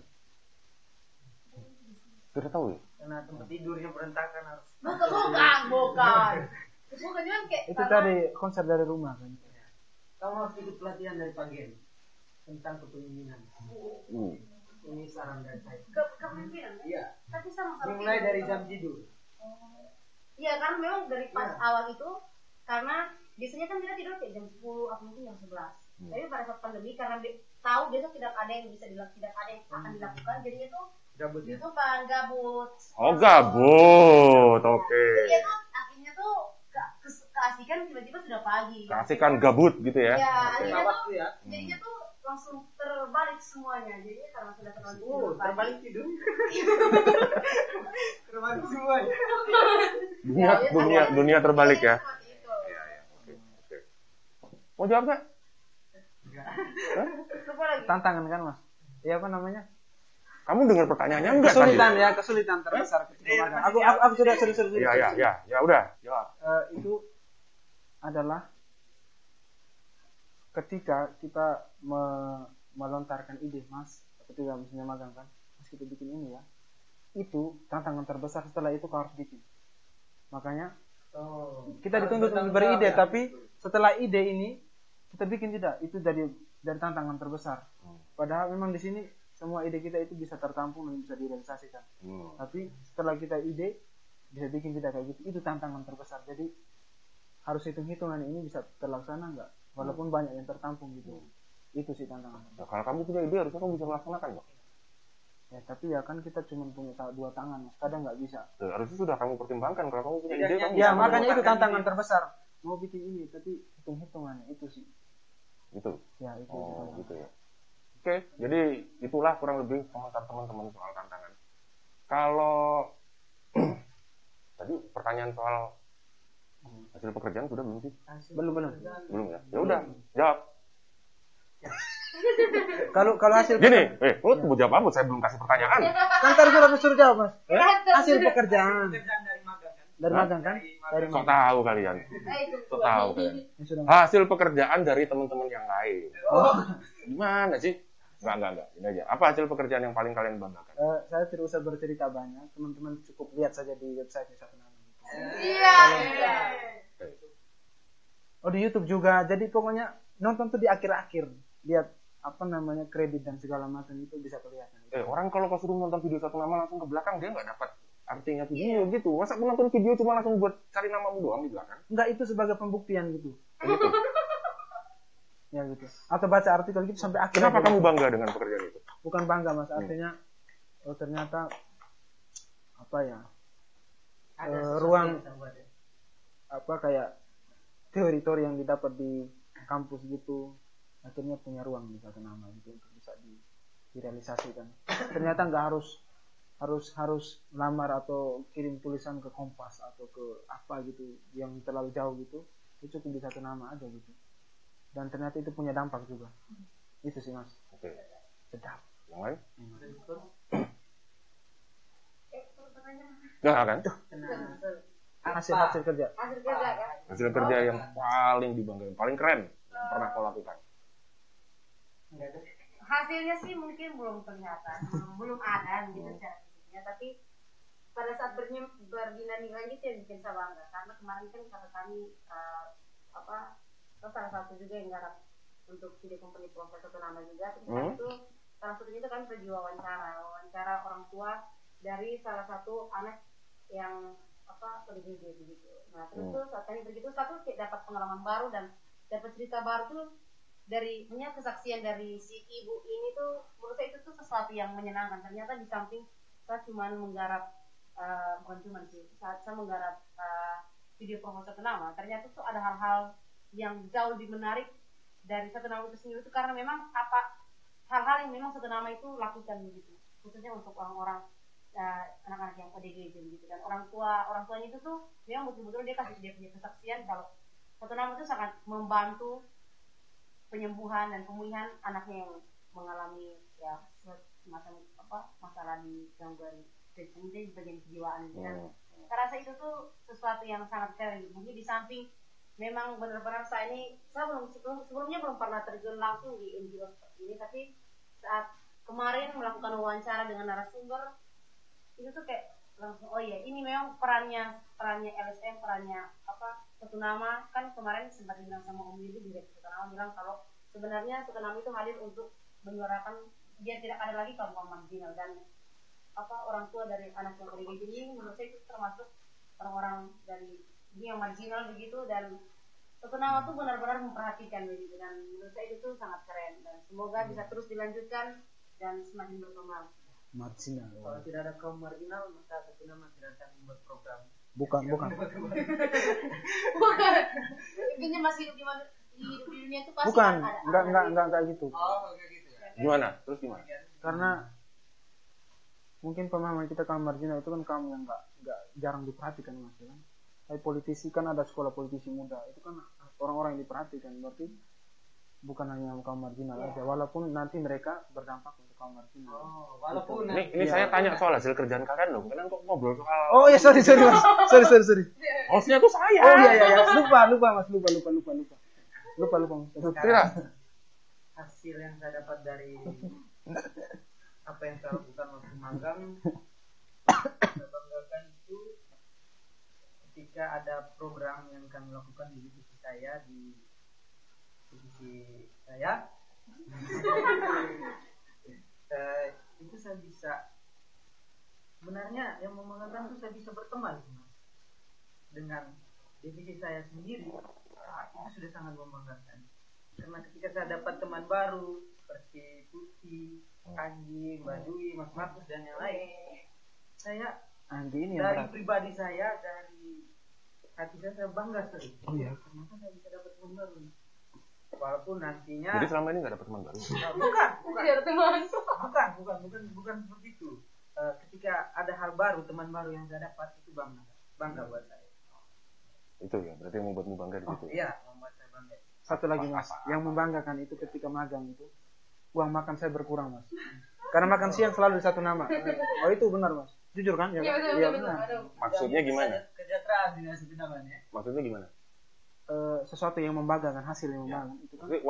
Tidak tahu ya? Karena tempat tidurnya berantakan harus. Bukan juga kayak Itu tadi konser dari rumah kan. Kamu harus ikut pelatihan dari Pagen tentang kepemimpinan. Ini saran dari saya. kepemimpinan. Iya. Tapi sama-sama Mulai dari jam tidur. Iya, karena memang dari pas awal itu, karena biasanya kan kita tidur kayak jam 10 atau mungkin jam 11. Tapi pada saat pandemi, karena tahu besok tidak ada yang bisa dilakukan, tidak ada yang akan dilakukan, jadinya tuh Gabut ya? itu kan gabut. Oh, gabut. Oke. Jadi tuh akhirnya tuh keasikan tiba-tiba sudah pagi. Keasikan gabut gitu ya. Ya, Oke. akhirnya tuh Waktu ya? jadinya tuh langsung terbalik semuanya. Jadinya karena sudah terlalu tidur pagi. Terbalik tidur. Terbalik semuanya. Dunia terbalik ya. Seperti itu. Oke. Mau jawab nggak? Apa lagi? Tantangan kan, Mas? Ya apa namanya? Kamu dengar pertanyaannya enggak Kesulitan terbesar ketika magang. Aku sudah. Ya udah. Jawab. Itu adalah ketika kita melontarkan ide, Mas, ketika misalnya magang kan, Mas, kita bikin ini ya, itu tantangan terbesar. Setelah itu kau harus bikin. Makanya kita dituntut untuk beride, tapi setelah ide ini kita bikin tidak, itu dari tantangan terbesar. Padahal memang di sini semua ide kita itu bisa tertampung dan bisa direalisasikan. Tapi setelah kita ide bisa bikin tidak kayak gitu, itu tantangan terbesar. Jadi harus hitung-hitungan ini bisa terlaksana enggak, walaupun banyak yang tertampung gitu. Itu sih tantangan. Nah, kalau kamu punya ide harusnya kamu bisa melaksanakan dong. Ya tapi ya kan kita cuma punya dua tangan, kadang nggak bisa. Harusnya sudah kamu pertimbangkan kalau kamu punya ide kamu. Ya makanya itu tantangan terbesar. Mau bikin ini tapi hitung-hitungannya itu sih. Gitu. Ya itu. Oh gitu ya. Oke, jadi itulah kurang lebih komentar teman-teman soal tantangan. Kalau tadi pertanyaan soal hasil pekerjaan sudah belum sih? Belum. Belum ya? Ya udah, jawab. Kalau hasil Gini, lu tunggu jawab apa? Saya belum kasih pertanyaan. kan tadi suruh jawab Mas. Hasil pekerjaan dari magang kan? Dari Sok tahu kalian. Sok tahu kalian. Sudah. Hasil pekerjaan dari teman-teman yang lain. Gimana sih? Enggak. Ini aja. Apa hasil pekerjaan yang paling kalian banggakan? Saya tidak usah bercerita banyak. Teman-teman cukup lihat saja di website Satu Nama. Iya. Oh di YouTube juga. Jadi pokoknya nonton tuh di akhir-akhir. Lihat apa namanya kredit dan segala macam itu bisa kelihatan. Orang kalau kau suruh nonton video Satu Nama langsung ke belakang dia nggak dapat artinya video gitu. Masa aku nonton video cuma langsung buat cari namamu doang di belakang? Enggak, itu sebagai pembuktian gitu. Gitu. Ya gitu. Atau baca artikel gitu sampai akhir. Kenapa kamu bangga dengan pekerjaan itu? Bukan bangga Mas, artinya ternyata apa ya? Ruang apa kayak teori-teori yang didapat di kampus gitu akhirnya punya ruang di Satu Nama gitu untuk bisa direalisasikan. Ternyata nggak harus lamar atau kirim tulisan ke Kompas atau ke apa gitu yang terlalu jauh gitu, itu cukup di Satu Nama aja gitu. Dan ternyata itu punya dampak juga. Itu sih Mas. Oke. Sedap. Yang lain? Nggak kan? Hasil kerja. Hasil kerja yang paling dibanggakan, paling keren yang pernah kau lakukan. Hasilnya sih mungkin belum kelihatan, belum ada gitu secara fisiknya, tapi pada saat berdinamik lagi itu yang bikin saya bangga, karena kemarin kan kata kami salah satu juga yang garap untuk video company Proses Satu Nama juga. Terus itu salah satunya itu kan pergi wawancara orang tua dari salah satu anak yang PDGD begitu. Nah terus tuh saat kami begitu satu dapat pengalaman baru dan dapat cerita baru tuh dari kesaksian dari si ibu ini tuh menurut saya itu tuh sesuatu yang menyenangkan. Ternyata di samping saya cuma menggarap saat saya menggarap video promo Satu Nama, ternyata tuh ada hal-hal yang jauh lebih menarik dari Satu Nama itu sendiri itu karena memang hal-hal yang memang Satu Nama itu lakukan begitu, khususnya untuk orang-orang anak-anak yang ODGJ gitu. Dan orang tuanya itu tuh memang betul-betul dia kasih dia punya kesaksian kalau Satu Nama itu sangat membantu penyembuhan dan pemulihan anaknya yang mengalami ya semacam masalah di gangguan di bagian kejiwaan gitu. Dan saya rasa itu tuh sesuatu yang sangat keren. Mungkin di samping memang benar-benar saya sebelumnya belum pernah terjun langsung di NGO seperti ini, tapi saat kemarin melakukan wawancara dengan narasumber itu tuh kayak langsung oh iya ini memang perannya LSM, perannya Satu Nama. Kan kemarin sempat bilang sama Om Yudi direktur Satu Nama bilang kalau sebenarnya Satu Nama itu hadir untuk menyuarakan biar tidak ada lagi kaum marginal dan orang tua dari anak yang ODGJ ini menurut saya itu termasuk orang-orang dari ini yang marginal begitu. Dan Satu Nama tuh benar-benar memperhatikan begitu, dan menurut saya itu sangat keren dan semoga bisa terus dilanjutkan dan semakin berkembang. Marginal. Kalau tidak ada kaum marginal maka Satu Nama tidak akan membuat program. Bukan. Intinya masih hidup di dunia itu pasti Bukan. ada. Enggak gitu. Oh, kayak gitu ya. Gimana? Terus gimana? Karena mungkin pemahaman kita kaum marginal itu kan kaum yang enggak jarang diperhatikan Mas kan. Tapi politisi kan ada sekolah politisi muda, itu kan orang-orang yang diperhatikan, berarti bukan hanya kaum marginal aja, walaupun nanti mereka berdampak untuk kaum marginal. Oh, walaupun Ini saya tanya soal hasil kerjaan kalian dong. Kalian kok ngobrol soal Oh ya sorry Mas. Sorry. hostnya tuh saya. Oh iya. Lupa Mas, lupa. Tidak. hasil yang saya dapat dari apa yang saya lakukan waktu magang, saya banggakan itu ketika ada program yang kami lakukan di divisi saya, itu saya bisa, sebenarnya yang membanggakan itu saya bisa berteman dengan divisi saya sendiri. Itu sudah sangat membanggakan, karena ketika saya dapat teman baru seperti Tuti, Anji, Mbak Dwi, Mas Markus dan yang lain, saya Anji ini dari pribadi saya, dari hati saya bangga sekali. Oh iya. Ternyata saya bisa dapat teman baru. Walaupun nantinya. Jadi selama ini nggak dapat teman baru? Bukan seperti itu. Ketika ada hal baru, teman baru yang saya dapat, itu bangga buat saya. Itu ya, berarti yang membuatmu bangga di situ. Iya, membuat saya bangga. Satu lagi Mas, yang membanggakan itu ketika magang itu, uang makan saya berkurang Mas. Karena makan siang selalu di satu nama. Oh itu benar Mas. Jujur kan? Ya, Iya benar. Maksudnya gimana? Kesejahteraan di situ namanya. Maksudnya gimana? Sesuatu yang membanggakan, hasil yang membanggakan itu kan. Maksudnya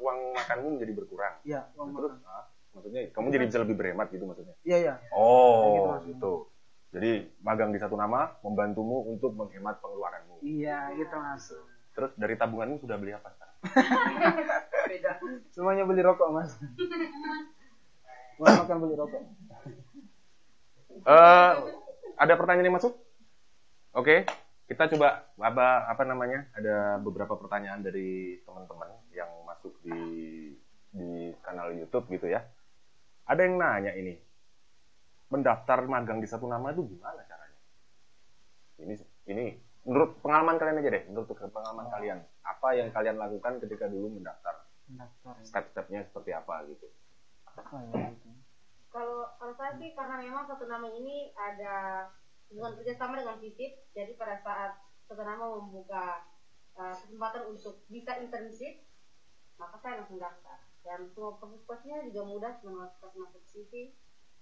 uang makanmu menjadi berkurang. Iya, uang Terus makan. maksudnya kamu jadi bisa lebih berhemat gitu maksudnya? Iya. Oh, Gitu, gitu. Jadi magang di satu nama membantumu untuk menghemat pengeluaranmu. Iya, gitu Mas. Terus dari tabunganmu sudah beli apa sekarang? Beda. Semuanya beli rokok Mas. Uang makan beli rokok. Ada pertanyaan yang masuk? Oke, kita coba apa namanya? Ada beberapa pertanyaan dari teman-teman yang masuk di kanal YouTube gitu ya. Ada yang nanya ini, mendaftar magang di satu nama itu gimana caranya? Ini menurut pengalaman kalian aja deh, menurut pengalaman kalian, apa yang kalian lakukan ketika dulu mendaftar? Step-stepnya seperti apa gitu? Kalau saya sih karena memang satu nama ini ada hubungan kerjasama dengan FISIP, jadi pada saat satu nama membuka kesempatan untuk bisa internship, maka saya langsung daftar. Dan semua proses-prosesnya juga mudah, cuma masuk CV,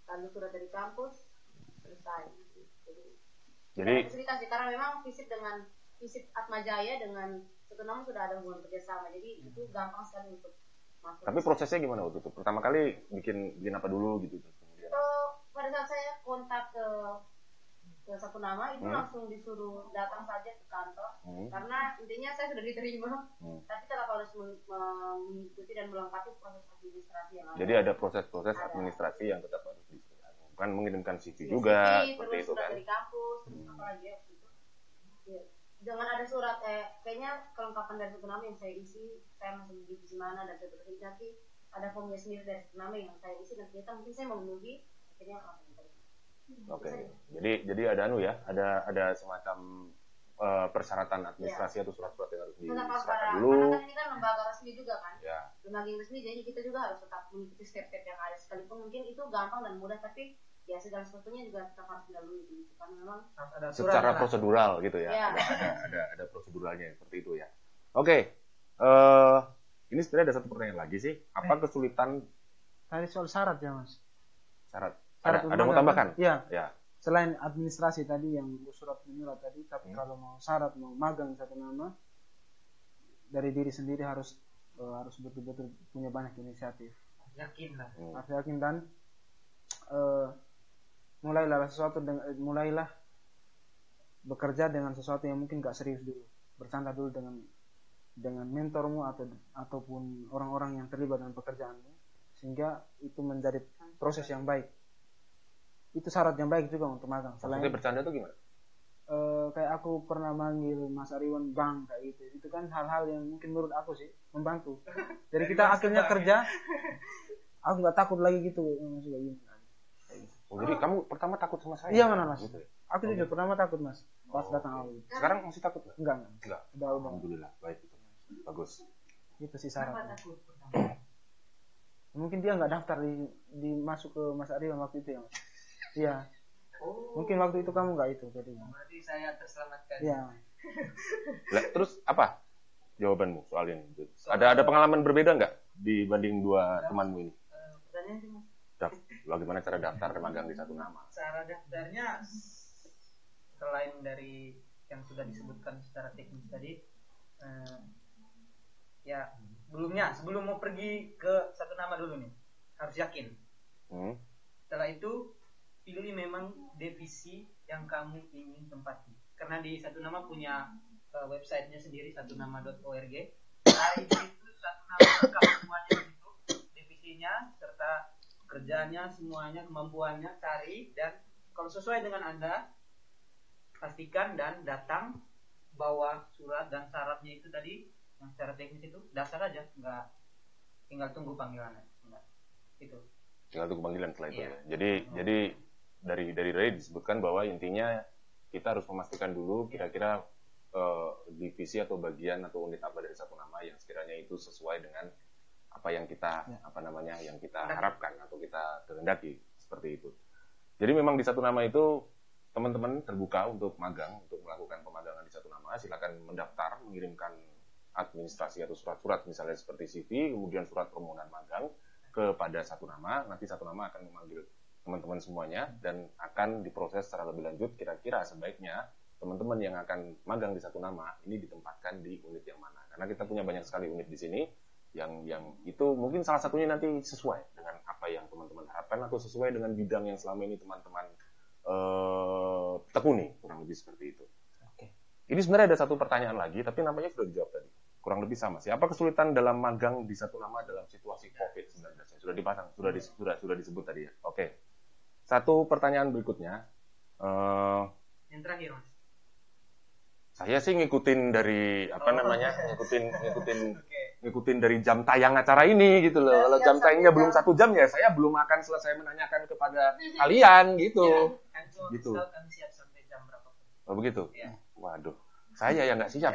lalu surat dari kampus, selesai. Jadi kesulitan sih, karena memang FISIP dengan FISIP Atmajaya dengan satu nama sudah ada hubungan kerjasama, jadi itu gampang sekali untuk masuk. Tapi prosesnya gimana waktu itu? Pertama kali bikin apa dulu gitu? Kemudian pada saat saya kontak ke satu nama itu langsung disuruh datang saja ke kantor, karena intinya saya sudah diterima, tapi tetap harus mengikuti dan melengkapi proses administrasi yang ada. Jadi ada proses-proses administrasi yang tetap harus diselesaikan. Bukan mengirimkan CV juga seperti itu kan? Dari kampus, apalagi ya itu. Ya. Jangan ada surat kayaknya kelengkapan dari satu nama yang saya isi, saya masuk di divisi mana dan seterusnya, nanti ada formnya sendiri dari satu nama yang saya isi dan ternyata mungkin saya memenuhi, akhirnya langsung diterima. Oke. Jadi ada ada semacam persyaratan administrasi atau surat-surat yang harus diserahkan dulu. Karena kan ini kan lembaga resmi juga kan. Ya. Lembaga yang resmi, jadi kita juga harus tetap mengikuti step-step yang ada, sekalipun mungkin itu gampang dan mudah, tapi ya segala sesuatunya juga tetap harus dilalui gitu. Karena memang ada secara prosedural gitu ya. Ya. Ada proseduralnya seperti itu ya. Oke. Ini sebenarnya ada satu pertanyaan lagi sih. Apa kesulitan Tadi soal syarat ya Mas. syarat? Syarat Ada mau tambahkan? Iya. Ya. Selain administrasi tadi yang surat menyurat tadi, tapi kalau mau syarat mau magang satu nama, dari diri sendiri harus betul-betul punya banyak inisiatif. Yakin lah. Harus yakin dan mulailah bekerja dengan sesuatu yang mungkin gak serius dulu, bercanda dulu dengan mentormu ataupun orang-orang yang terlibat dengan pekerjaanmu, sehingga itu menjadi proses yang baik. Itu syarat yang baik juga untuk magang. Maksudnya bercanda tuh gimana? Kayak aku pernah manggil Mas Ariwan Bang kayak gitu. Itu kan hal-hal yang mungkin menurut aku sih membantu. Jadi kita akhirnya kerja, aku nggak takut lagi gitu. Oh, jadi kamu pertama takut sama saya? Iya mana Mas? Gitu ya? Aku jujur pertama takut Mas. Pas datang awal. Sekarang masih takut nggak? Enggak. Udah. Alhamdulillah, baik itu. Bagus. Itu sih syaratnya. Mungkin dia nggak daftar di masuk ke Mas Ariwan waktu itu ya Mas. Iya. Mungkin waktu itu kamu nggak itu jadi. Berarti saya terselamatkan. Iya. Terus apa jawabanmu soal ini? Ada pengalaman berbeda nggak dibanding dua temanmu ini? Pertanyaan sih Mas. Bagaimana cara daftar magang di satu nama? Cara daftarnya selain dari yang sudah disebutkan secara teknis tadi, sebelum mau pergi ke satu nama dulu nih harus yakin. Setelah itu pilih memang divisi yang kamu ingin tempati. Karena di Satu Nama punya websitenya sendiri, satunama.org. Nah, itu Satu Nama lengkap semuanya itu, divisinya serta kerjanya, semuanya, kemampuannya, cari, dan kalau sesuai dengan Anda, pastikan dan datang, bawa surat dan syaratnya itu tadi, yang secara teknis itu dasar aja, nggak tinggal tunggu panggilannya, enggak. Itu. Tinggal tunggu panggilan setelah itu Iya. ya. Jadi dari disebutkan bahwa intinya kita harus memastikan dulu kira-kira divisi atau bagian atau unit apa dari Satu Nama yang sekiranya itu sesuai dengan apa yang kita yang kita harapkan atau kita kehendaki, seperti itu. Jadi memang di Satu Nama itu teman-teman terbuka untuk magang, untuk melakukan pemagangan di Satu Nama. Silakan mendaftar, mengirimkan administrasi atau surat-surat misalnya seperti CV, kemudian surat permohonan magang kepada Satu Nama. Nanti Satu Nama akan memanggil teman-teman semuanya dan akan diproses secara lebih lanjut. Kira-kira sebaiknya teman-teman yang akan magang di Satu Nama ini ditempatkan di unit yang mana? Karena kita punya banyak sekali unit di sini yang itu mungkin salah satunya nanti sesuai dengan apa yang teman-teman harapkan atau sesuai dengan bidang yang selama ini teman-teman tekuni, kurang lebih seperti itu. Oke. Ini sebenarnya ada satu pertanyaan lagi, tapi nampaknya sudah dijawab tadi. Kurang lebih sama sih. Apa kesulitan dalam magang di Satu Nama dalam situasi COVID-19? Sudah dipasang, sudah disebut tadi ya. Oke. Satu pertanyaan berikutnya. Yang terakhir, Mas. Saya sih ngikutin dari ngikutin dari jam tayang acara ini gitu loh. Kalau jam tayangnya belum 1 jam ya saya belum akan selesai menanyakan kepada kalian gitu. Gitu. Kami siap sampai jam berapa? Oh begitu? Ya. Waduh, saya yang nggak siap.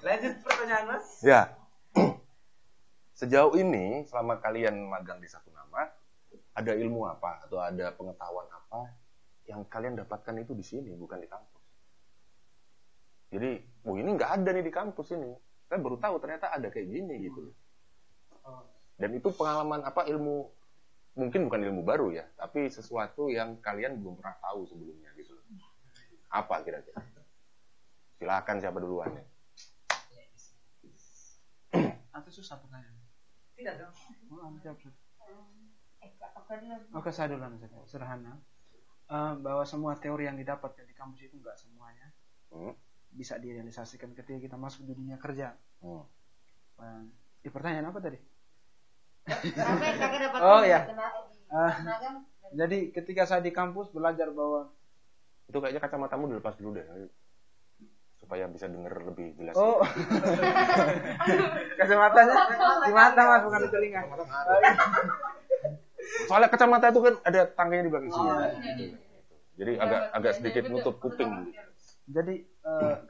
Lanjut pertanyaan, Mas. Ya. Sejauh ini selama kalian magang di Satu Nama, ada ilmu apa atau ada pengetahuan apa yang kalian dapatkan itu di sini, bukan di kampus? Jadi, ini nggak ada nih di kampus ini. Saya baru tahu ternyata ada kayak gini gitu. Dan itu pengalaman apa, ilmu, mungkin bukan ilmu baru ya, tapi sesuatu yang kalian belum pernah tahu sebelumnya gitu. Apa kira-kira? Silakan siapa duluan ya. Atau susah pertanyaan? Tidak dong. Jawab. Oke, saya duluan saja. Sederhana. Bahwa semua teori yang didapatkan di kampus itu enggak semuanya bisa direalisasikan ketika kita masuk di dunia kerja. Pertanyaan apa tadi? Oh ya. Jadi ketika saya di kampus belajar bahwa itu kayaknya kacamatamu dilepas dulu deh supaya bisa dengar lebih jelas. Oh. Kacamatanya di mata Mas, bukan di telinga. Soalnya kacamata itu kan ada tangkanya di belakang sini. Jadi agak sedikit nutup kuping. Jadi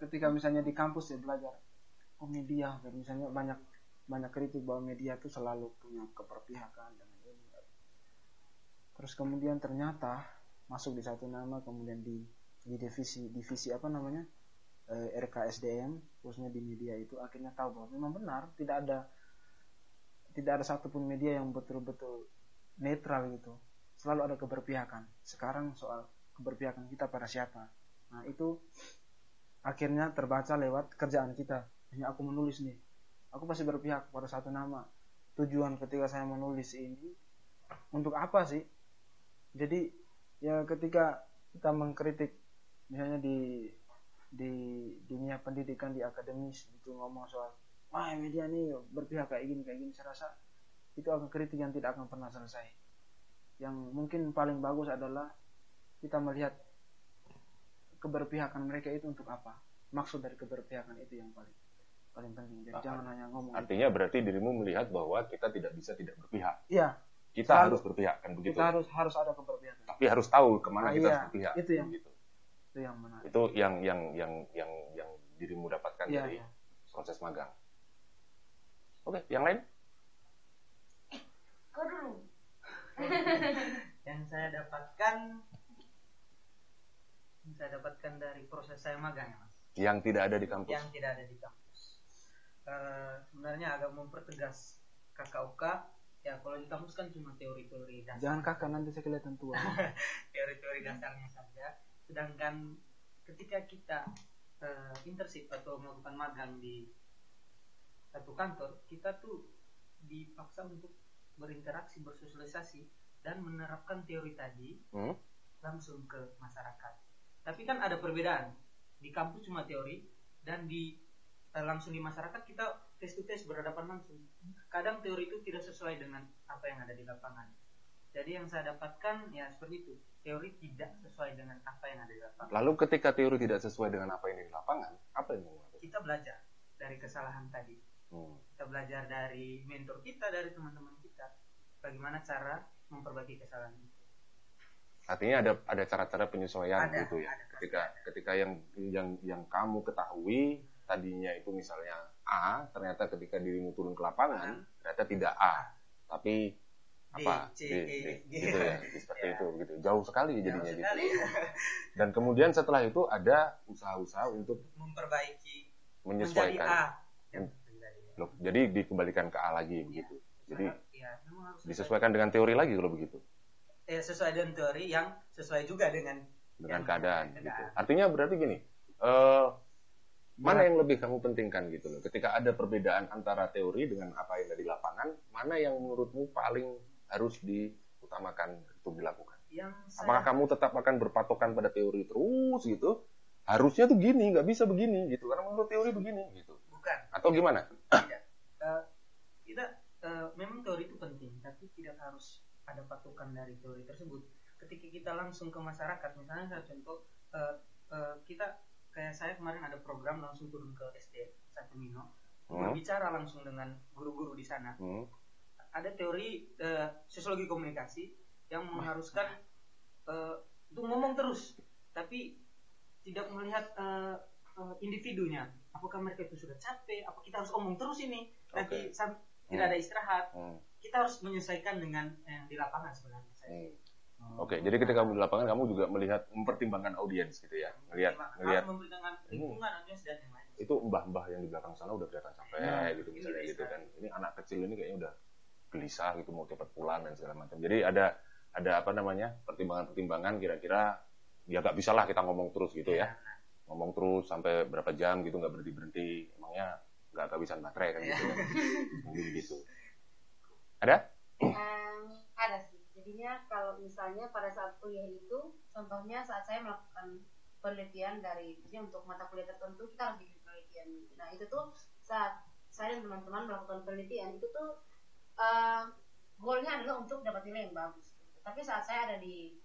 ketika misalnya di kampus ya belajar media, misalnya banyak kritik bahwa media itu selalu punya keberpihakan dan ini. Terus kemudian ternyata masuk di Satu Nama, kemudian di divisi apa namanya RKSDM, khususnya di media itu akhirnya tahu bahwa memang benar tidak ada satupun media yang betul-betul netral gitu. Selalu ada keberpihakan. Sekarang soal keberpihakan kita pada siapa? Nah itu akhirnya terbaca lewat kerjaan kita. Hanya aku menulis nih, aku pasti berpihak pada Satu Nama. Tujuan ketika saya menulis ini untuk apa sih? Jadi ya ketika kita mengkritik misalnya di dunia pendidikan, di akademis itu ngomong soal wah media nih berpihak kayak gini, saya rasa itu akan kritik yang tidak akan pernah selesai. Yang mungkin paling bagus adalah kita melihat keberpihakan mereka itu untuk apa, maksud dari keberpihakan itu yang paling penting. Jadi jangan hanya ngomong. Artinya berarti dirimu melihat bahwa kita tidak bisa tidak berpihak. Iya. Kita harus berpihak kan begitu. Kita harus ada keberpihakan. Tapi harus tahu kemana kita harus berpihak. Itu yang gitu. Itu yang menarik. Itu yang dirimu dapatkan dari proses magang. Oke, yang lain? Kau dulu. Yang saya dapatkan dari proses saya magang ya, Mas. Yang tidak ada di kampus. Yang tidak ada di kampus. Sebenarnya agak mempertegas KKUK. Ya kalau di kampus kan cuma teori-teori dasar. Jangan kakak, nanti saya kelihatan tua. Teori-teori dasarnya saja. Sedangkan ketika kita internship atau melakukan magang di satu kantor, kita tuh dipaksa untuk berinteraksi, bersosialisasi dan menerapkan teori tadi langsung ke masyarakat. Tapi kan ada perbedaan. Di kampus cuma teori dan langsung di masyarakat kita face to face, berhadapan langsung. Kadang teori itu tidak sesuai dengan apa yang ada di lapangan. Jadi yang saya dapatkan ya seperti itu. Teori tidak sesuai dengan apa yang ada di lapangan. Lalu ketika teori tidak sesuai dengan apa yang ada di lapangan, apa yang mau lakukan? Kita belajar dari kesalahan tadi. Kita belajar dari mentor kita, dari teman-teman kita, bagaimana cara memperbaiki kesalahan itu. Artinya ada cara-cara penyesuaian gitu ya. Ketika yang kamu ketahui tadinya itu misalnya A, ternyata ketika dirimu turun ke lapangan ternyata tidak A, tapi apa D, C, E, gitu ya, seperti itu gitu. Jauh sekali jadinya gitu. Dan kemudian setelah itu ada usaha-usaha untuk memperbaiki, menyesuaikan. Menjadi A. Loh, jadi dikembalikan ke A lagi begitu. Jadi memang harus disesuaikan dengan teori lagi kalau begitu. Sesuai dengan teori yang sesuai juga dengan keadaan. Gitu. Artinya berarti gini, mana yang lebih kamu pentingkan gitu loh. Ketika ada perbedaan antara teori dengan apa yang ada di lapangan, mana yang menurutmu paling harus diutamakan untuk dilakukan? Apakah kamu tetap akan berpatokan pada teori terus gitu? Harusnya tuh gini, nggak bisa begini gitu. Karena menurut teori begini gitu. Bukan. Atau gimana? Tidak. Memang teori itu penting, tapi tidak harus ada patokan dari teori tersebut. Ketika kita langsung ke masyarakat, misalnya saya contoh, kayak saya kemarin ada program langsung turun ke SD Satu Mino, berbicara langsung dengan guru-guru di sana. Ada teori sosiologi komunikasi yang mengharuskan untuk ngomong terus, tapi tidak melihat individunya. Apakah mereka itu sudah capek? Apa kita harus ngomong terus ini? Nanti tidak ada istirahat. Kita harus menyesuaikan dengan yang di lapangan sebenarnya. Oke, jadi ketika kamu di lapangan kamu juga mempertimbangkan audiens gitu ya, melihat mempertimbangkan lingkungan, audiens dan yang lain. Itu mbah-mbah yang di belakang sana udah kelihatan capek gitu misalnya gitu kan. Ini anak kecil ini kayaknya udah gelisah gitu mau cepat pulang dan segala macam. Jadi ada apa namanya pertimbangan-pertimbangan kira-kira ya nggak bisa lah kita ngomong terus gitu ya. Ngomong terus sampai berapa jam gitu nggak berhenti. Emangnya nggak kehabisan baterai kan gitu kan. Mungkin gitu. Ada? Ada sih. Jadinya kalau misalnya pada saat kuliah itu, contohnya saat saya melakukan penelitian untuk mata kuliah tertentu kita harus bikin penelitian. Nah itu tuh saat saya dan teman-teman melakukan penelitian itu tuh goalnya adalah untuk dapat nilai yang bagus. Tapi saat saya ada di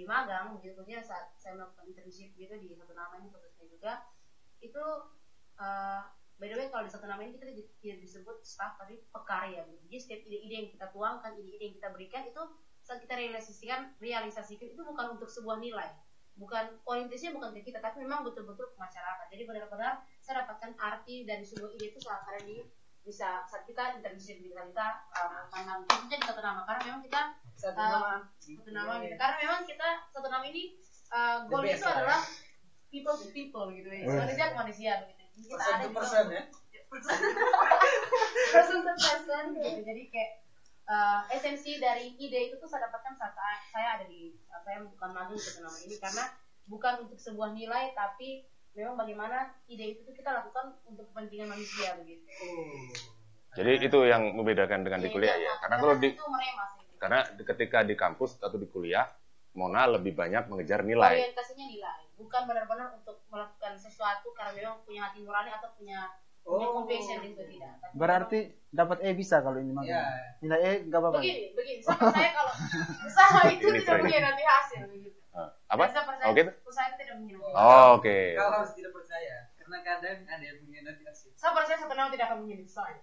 magang, maksudnya saat saya melakukan internship gitu di Satu Nama ini khususnya juga, itu by the way kalau di Satu Nama ini kita tidak disebut staff tapi pekarya. Jadi setiap ide-ide yang kita tuangkan, ide-ide yang kita berikan itu saat kita realisasikan itu bukan untuk sebuah nilai, orientasinya bukan ke kita, tapi memang betul-betul ke masyarakat. Jadi benar-benar saya dapatkan arti dari sebuah ide itu saat ada bisa saat kita internship kita memang khususnya di Satu Nama, karena memang kita Satu Nama gitu. Karena memang kita Satu Nama ini goal itu adalah people to people gitu ya, manusia ke manusia gitu. Kita ada person ya, person to person gitu. Jadi kayak esensi dari ide itu tuh saya dapatkan saat saya bukan magang di Satu Nama ini, karena bukan untuk sebuah nilai, tapi memang bagaimana ide itu tuh kita lakukan untuk kepentingan manusia begitu. Jadi itu yang membedakan dengan di kuliah ya. Karena kalau karena ketika di kampus atau di kuliah, Mona lebih banyak mengejar nilai. Orientasinya nilai, bukan benar-benar untuk melakukan sesuatu karena memang punya hati nurani atau punya compassion itu tidak. Berarti dapat E bisa kalau ini magang. Nilai E nggak apa-apa. Begini. Sama saya kalau usaha itu tidak mengkhianati hasil begitu. Apa? Oke. Usaha itu tidak mengkhianati. Oke. Kau harus tidak percaya, karena kadang ada yang mengkhianati hasil. Saya percaya Satu Nama tidak akan mengkhianati saya.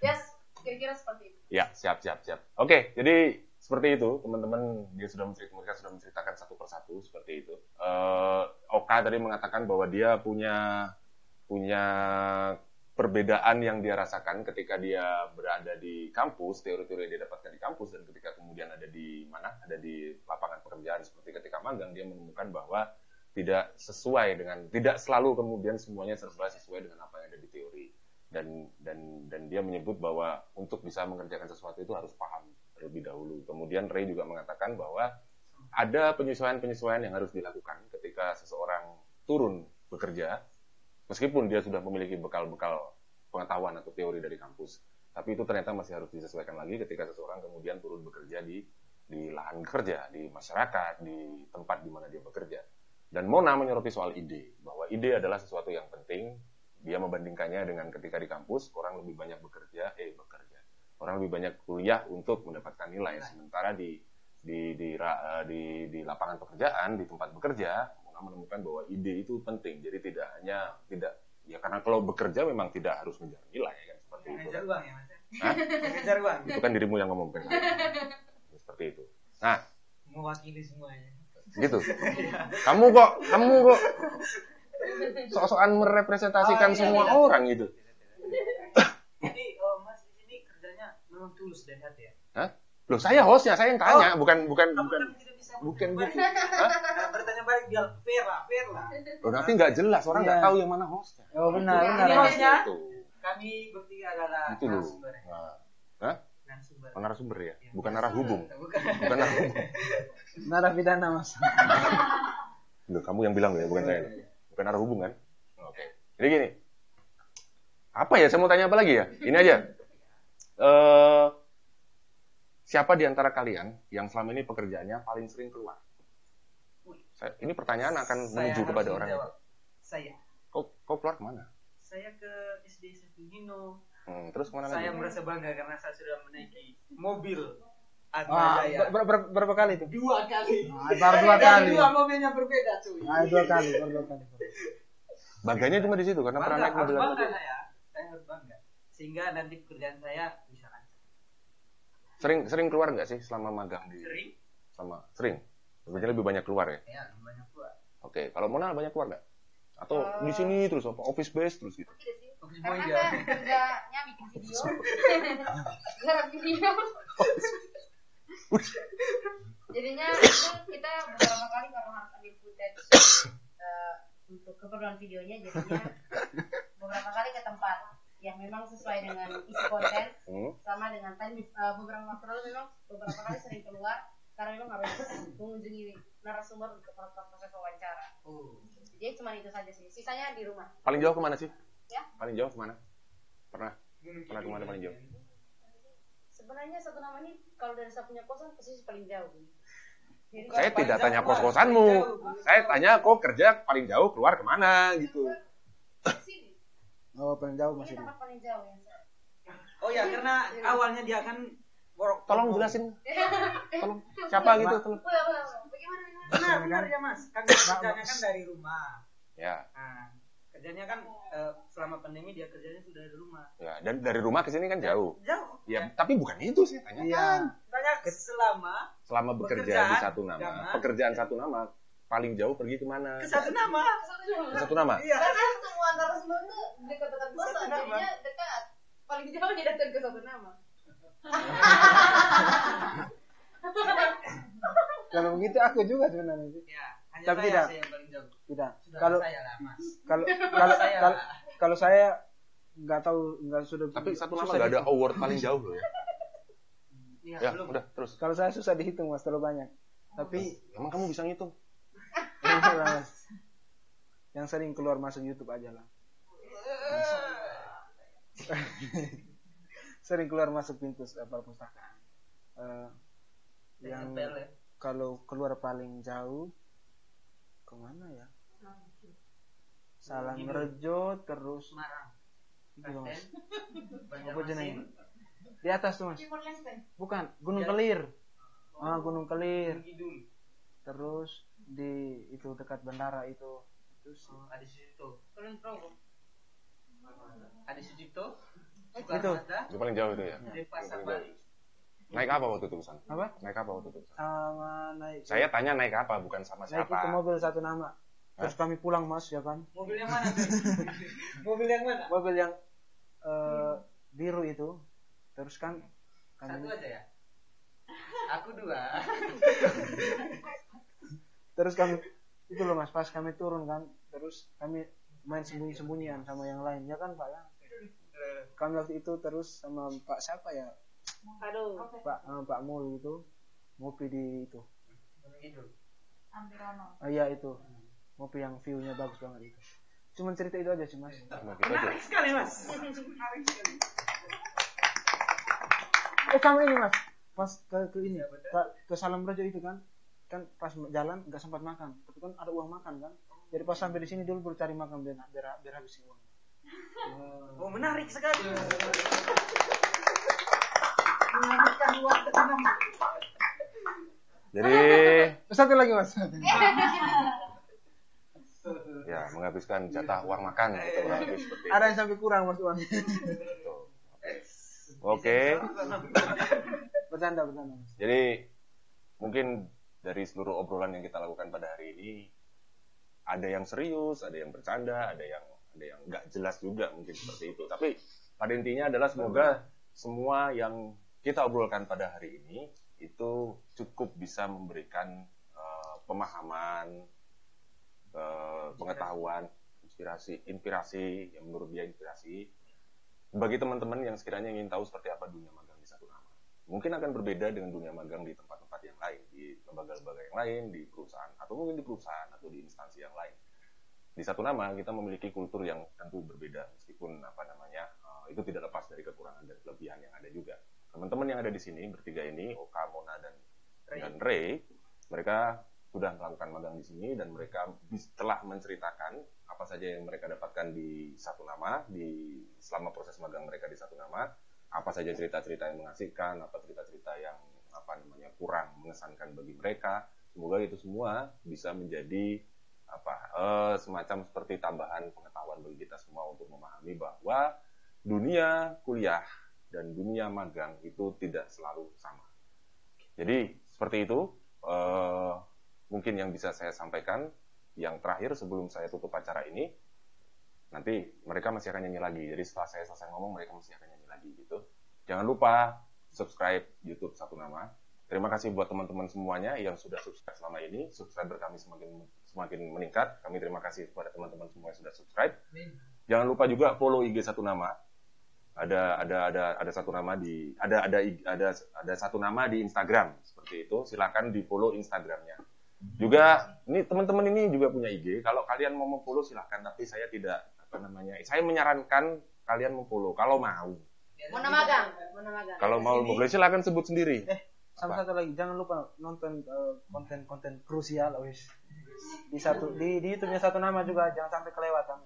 Yes, kira-kira seperti itu. Ya, siap. Oke, jadi seperti itu teman-teman, mereka sudah menceritakan satu persatu seperti itu. Oka tadi mengatakan bahwa dia punya perbedaan yang dia rasakan ketika dia berada di kampus, teori-teori yang dia dapatkan di kampus, dan ketika kemudian ada di lapangan pekerjaan seperti ketika magang, dia menemukan bahwa tidak selalu kemudian semuanya serba sesuai dengan apa yang ada di teori. Dan dia menyebut bahwa untuk bisa mengerjakan sesuatu itu harus paham terlebih dahulu. Kemudian Ray juga mengatakan bahwa ada penyesuaian-penyesuaian yang harus dilakukan ketika seseorang turun bekerja Meskipun dia sudah memiliki bekal-bekal pengetahuan atau teori dari kampus, tapi itu ternyata masih harus disesuaikan lagi ketika seseorang kemudian turun bekerja di lahan kerja, di masyarakat, di tempat di mana dia bekerja. Dan Mona menyoroti soal ide, bahwa ide adalah sesuatu yang penting. Dia membandingkannya dengan ketika di kampus, orang lebih banyak orang lebih banyak kuliah untuk mendapatkan nilai, sementara di lapangan pekerjaan, di tempat bekerja, Mona menemukan bahwa ide itu penting. Jadi tidak karena kalau bekerja memang tidak harus mengejar nilai kan, seperti itu. Ngejar uang ya Mas? Hah? Ngejar uang. Itu kan dirimu yang ngomong kan. Seperti itu. Nah, Mewakili semuanya. gitu. Kamu kok sok-sokan merepresentasikan semua orang gitu. Jadi Mas di sini kerjanya memang tulus dari hati ya? Hah? Loh, saya hostnya, saya yang tanya, bukan Bukan gitu. Hah? bertanya balik biar fair lah. Loh, nanti nggak jelas, orang nggak Iya. tahu yang mana hostnya. Oh benar. Ini hostnya. Gitu. Kami bertiga adalah Itu loh. narasumber. Hah? Narasumber. Narasumber ya? Bukan narahubung. Bukan. Bukan narahubung. Narapidana Mas. Loh, kamu yang bilang ya, bukan saya. Bukan narahubung kan? Oke. Jadi gini. Apa ya? Saya mau tanya apa lagi ya? Ini aja. Siapa di antara kalian yang selama ini pekerjaannya paling sering keluar? Ini pertanyaan akan menuju kepada orang itu. Saya. Kau keluar kemana? Saya ke SD Sepingino. Terus kemana Saya lagi? merasa bangga karena saya sudah menaiki mobil Ah, Atmajaya. berapa kali itu? 2 kali. Baru 2 kali. Dua mobilnya berbeda cuy. 2 kali, baru 2 kali. Bangganya cuma di situ karena pernah naik mobil bangga Atmajaya. saya harus bangga. Sehingga nanti pekerjaan saya bisa lancar. Sering keluar nggak sih selama magang di? Sering? Sering. Sebenarnya lebih banyak keluar ya. Ya, banyak pula. Oke, kalau Mona banyak keluar nggak? Atau di sini terus apa office base terus gitu? Tidak sih. Office Karena boy kan dia. kerjanya bikin video. Garap video. Jadinya itu kita beberapa kali karena harus ambil footage untuk keperluan videonya, jadinya beberapa kali ke tempat yang memang sesuai dengan isi konten, sama dengan tadi beberapa waktu lalu memang beberapa kali sering keluar karena memang harus mengunjungi narasumber untuk proses wawancara. Jadi cuma itu saja sih. Sisanya di rumah. Paling jauh kemana sih? Ya. Paling jauh kemana? Pernah kemana paling jauh? Sebenarnya satu nama ini kalau dari saya punya kosan posisi paling jauh. Jadi, Saya tidak tanya kos-kosanmu. Saya tanya kok kerja paling jauh keluar kemana gitu. sini. Oh, paling jauh Ini masih. tempat paling jauh yang saya. Oh ya, karena awalnya dia akan borok. Tolong jelasin. Tolong. Siapa gitu? Tolong. Bagaimana? Benar ya Mas. Kan kerjanya kan dari rumah. Ya. Nah, kerjanya kan selama pandemi dia kerjanya sudah dari rumah. Ya, dan dari rumah ke sini kan jauh. Jauh. Ya, tapi bukan itu sih tanya. Iya. Banyak selama Bekerja di satu nama, jangan. pekerjaan satu nama, paling jauh pergi kemana? ke satu nama. Ke satu nama. Iya. Karena semua narasumber itu dekat-dekat kosan, Satu nama. jadinya dekat. Paling jauh dia datang ke satu nama. Kalau begitu aku juga sebenarnya sih. Ya, hanya Tapi saya tidak. yang paling jauh. Tidak. Sudah Kalau saya lah Mas. Saya kalau saya nggak tahu, nggak sudah. Tapi satu nama susah nggak ada dihitung. award paling jauh loh ya. Iya, Ya, belum. udah terus. Kalau saya susah dihitung Mas, terlalu banyak. Tapi Emang kamu bisa ngitung? Mas, yang sering keluar masuk YouTube aja lah. Sering keluar masuk pintu perpustakaan. Yang Tempel ya. kalau keluar paling jauh kemana ya? Salang Rejo, terus Semarang. itu Mas. Banyak Apa jenengnya? mesin. Di atas tuh Mas. Bukan, Gunung Kelir. Gunung Kelir. Kidul. Terus di itu dekat bandara itu sih. Adi Sucipto. Kulon Progo. Adi Sucipto. Itu. Itu paling jauh itu ya. Di Yang Pasar paling jauh. Bali. Naik apa waktu itu San? Apa? Naik apa waktu itu? Sama naik. Saya tanya naik apa, bukan sama naik itu siapa. mobil satu nama. Terus kami pulang Mas ya kan. Mobil yang mana? Mobil yang mana? Mobil yang biru itu. Terus kan Satu kami aja ya. Aku 2. terus kami itu loh Mas, pas kami turun kan, terus kami main sembunyi-sembunyian sama yang lain ya kan Pak ya. Kami waktu itu terus sama Pak siapa ya? Aduh. Pak Mul itu ngopi di itu. Kidul. Ambirono. Iya itu. Ngopi yang view-nya bagus banget itu. Cuma cerita itu aja sih Mas. Cuma gitu aja. Menarik sekali Mas. Menarik sekali. Sama ini Mas. Pas ke ini ke Salam Rejo itu kan pas jalan nggak sempat makan. Tapi kan ada uang makan kan. Jadi pas sampai di sini dulu baru cari makan biar habis uang. Oh menarik sekali. Menghabiskan uang ke tanam. Jadi Satu lagi Mas. ya menghabiskan jatah uang makan gitu, kurang lebih seperti itu. Ada yang sampai kurang Mas uang. Oke. Bercanda Mas. Jadi mungkin dari seluruh obrolan yang kita lakukan pada hari ini ada yang serius, ada yang bercanda, ada yang nggak jelas juga mungkin seperti itu. Tapi pada intinya adalah semoga semua yang kita obrolkan pada hari ini itu cukup bisa memberikan pemahaman, pengetahuan, inspirasi yang menurut dia inspirasi bagi teman-teman yang sekiranya ingin tahu seperti apa dunia magang di Satu Nama. Mungkin akan berbeda dengan dunia magang di tempat-tempat yang lain, di lembaga-lembaga yang lain, di perusahaan, atau mungkin di perusahaan atau di instansi yang lain. Di Satu Nama kita memiliki kultur yang tentu berbeda, meskipun itu tidak lepas dari kekurangan dan kelebihan yang ada juga. Teman-teman yang ada di sini bertiga ini, Oka, Mona, dan Ray, mereka sudah melakukan magang di sini dan mereka telah menceritakan apa saja yang mereka dapatkan di Satu Nama selama proses magang mereka di Satu Nama, apa saja cerita-cerita yang mengasihkan, apa cerita-cerita yang kurang mengesankan bagi mereka. Semoga itu semua bisa menjadi semacam seperti tambahan pengetahuan bagi kita semua untuk memahami bahwa dunia kuliah dan dunia magang itu tidak selalu sama. Jadi seperti itu mungkin yang bisa saya sampaikan. Yang terakhir sebelum saya tutup acara ini, nanti mereka masih akan nyanyi lagi. Jadi setelah saya selesai ngomong, mereka masih akan nyanyi lagi gitu. Jangan lupa subscribe YouTube Satu Nama. Terima kasih buat teman-teman semuanya yang sudah subscribe selama ini. Subscriber kami semakin meningkat. Kami terima kasih kepada teman-teman semua yang sudah subscribe. Jangan lupa juga follow IG Satu Nama. Ada Satu Nama ada Satu Nama di Instagram seperti itu. Silakan di follow Instagramnya. Juga ini teman-teman ini juga punya IG. Kalau kalian mau follow silakan. Tapi saya tidak saya menyarankan kalian follow kalau mau. Mona magang. Kalau mau boleh silakan sebut sendiri. Sama satu lagi, jangan lupa nonton konten-konten krusial di YouTube-nya Satu Nama juga, jangan sampai kelewatan.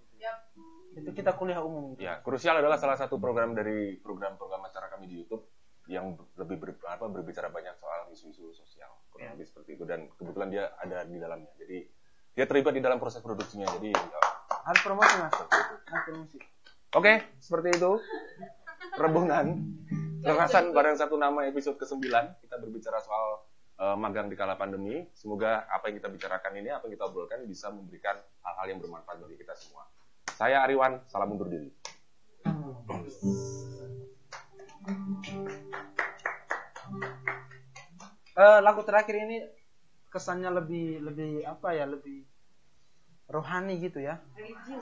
Itu kita kuliah umum. Ya, Krusial adalah salah satu program dari program-program acara kami di YouTube yang lebih berbicara banyak soal isu-isu sosial, kurang lebih seperti itu. Dan kebetulan dia ada di dalamnya, jadi dia terlibat di dalam proses produksinya. Jadi harus promosi Mas. Harus promosi. Oke, seperti itu. Rebunan Kekerasan bareng Satu Nama episode ke-9. Kita berbicara soal magang di kala pandemi. Semoga apa yang kita bicarakan ini, apa yang kita obrolkan bisa memberikan hal-hal yang bermanfaat bagi kita semua. Saya Ariwan, salam undur diri. Lagu terakhir ini kesannya lebih rohani gitu ya.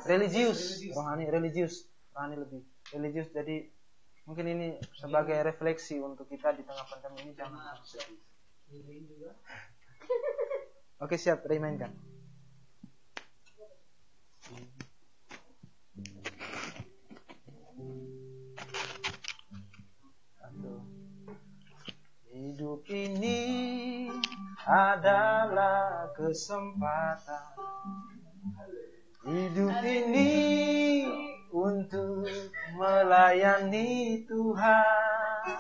Religius. Rohani lebih religius. Jadi mungkin ini sebagai refleksi untuk kita di tengah pandemi ini, jangan sedih. Oke, siap, mainkan. Hidup ini adalah kesempatan. Hidup ini untuk melayani Tuhan.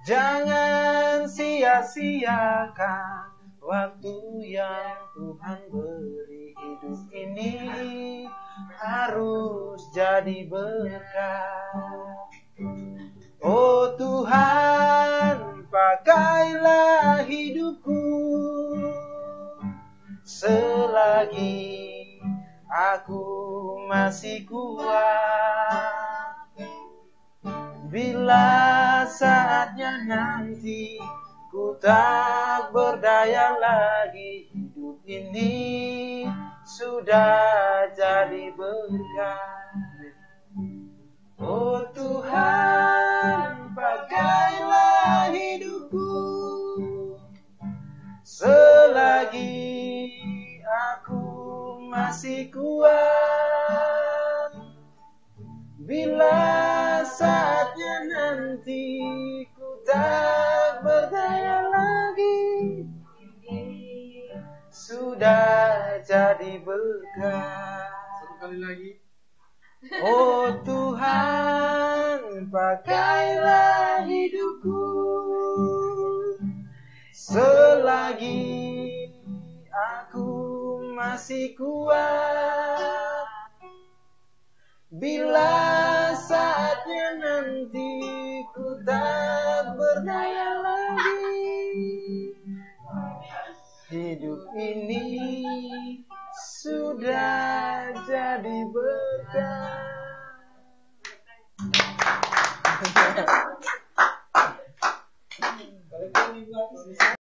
Jangan sia-siakan waktu yang Tuhan beri. Hidup ini harus jadi berkat. Oh Tuhan, pakailah hidupku selagi aku masih kuat. Bila saatnya nanti ku tak berdaya lagi, hidup ini sudah jadi berkat. Oh Tuhan, pakailah hidupku selagi aku masih kuat. berkat. Satu kali lagi. Oh Tuhan, pakailah hidupku selagi aku masih kuat. Bila saatnya nanti ku tak berdaya lagi, hidup ini sudah jadi berkah. Kalau kau dibuat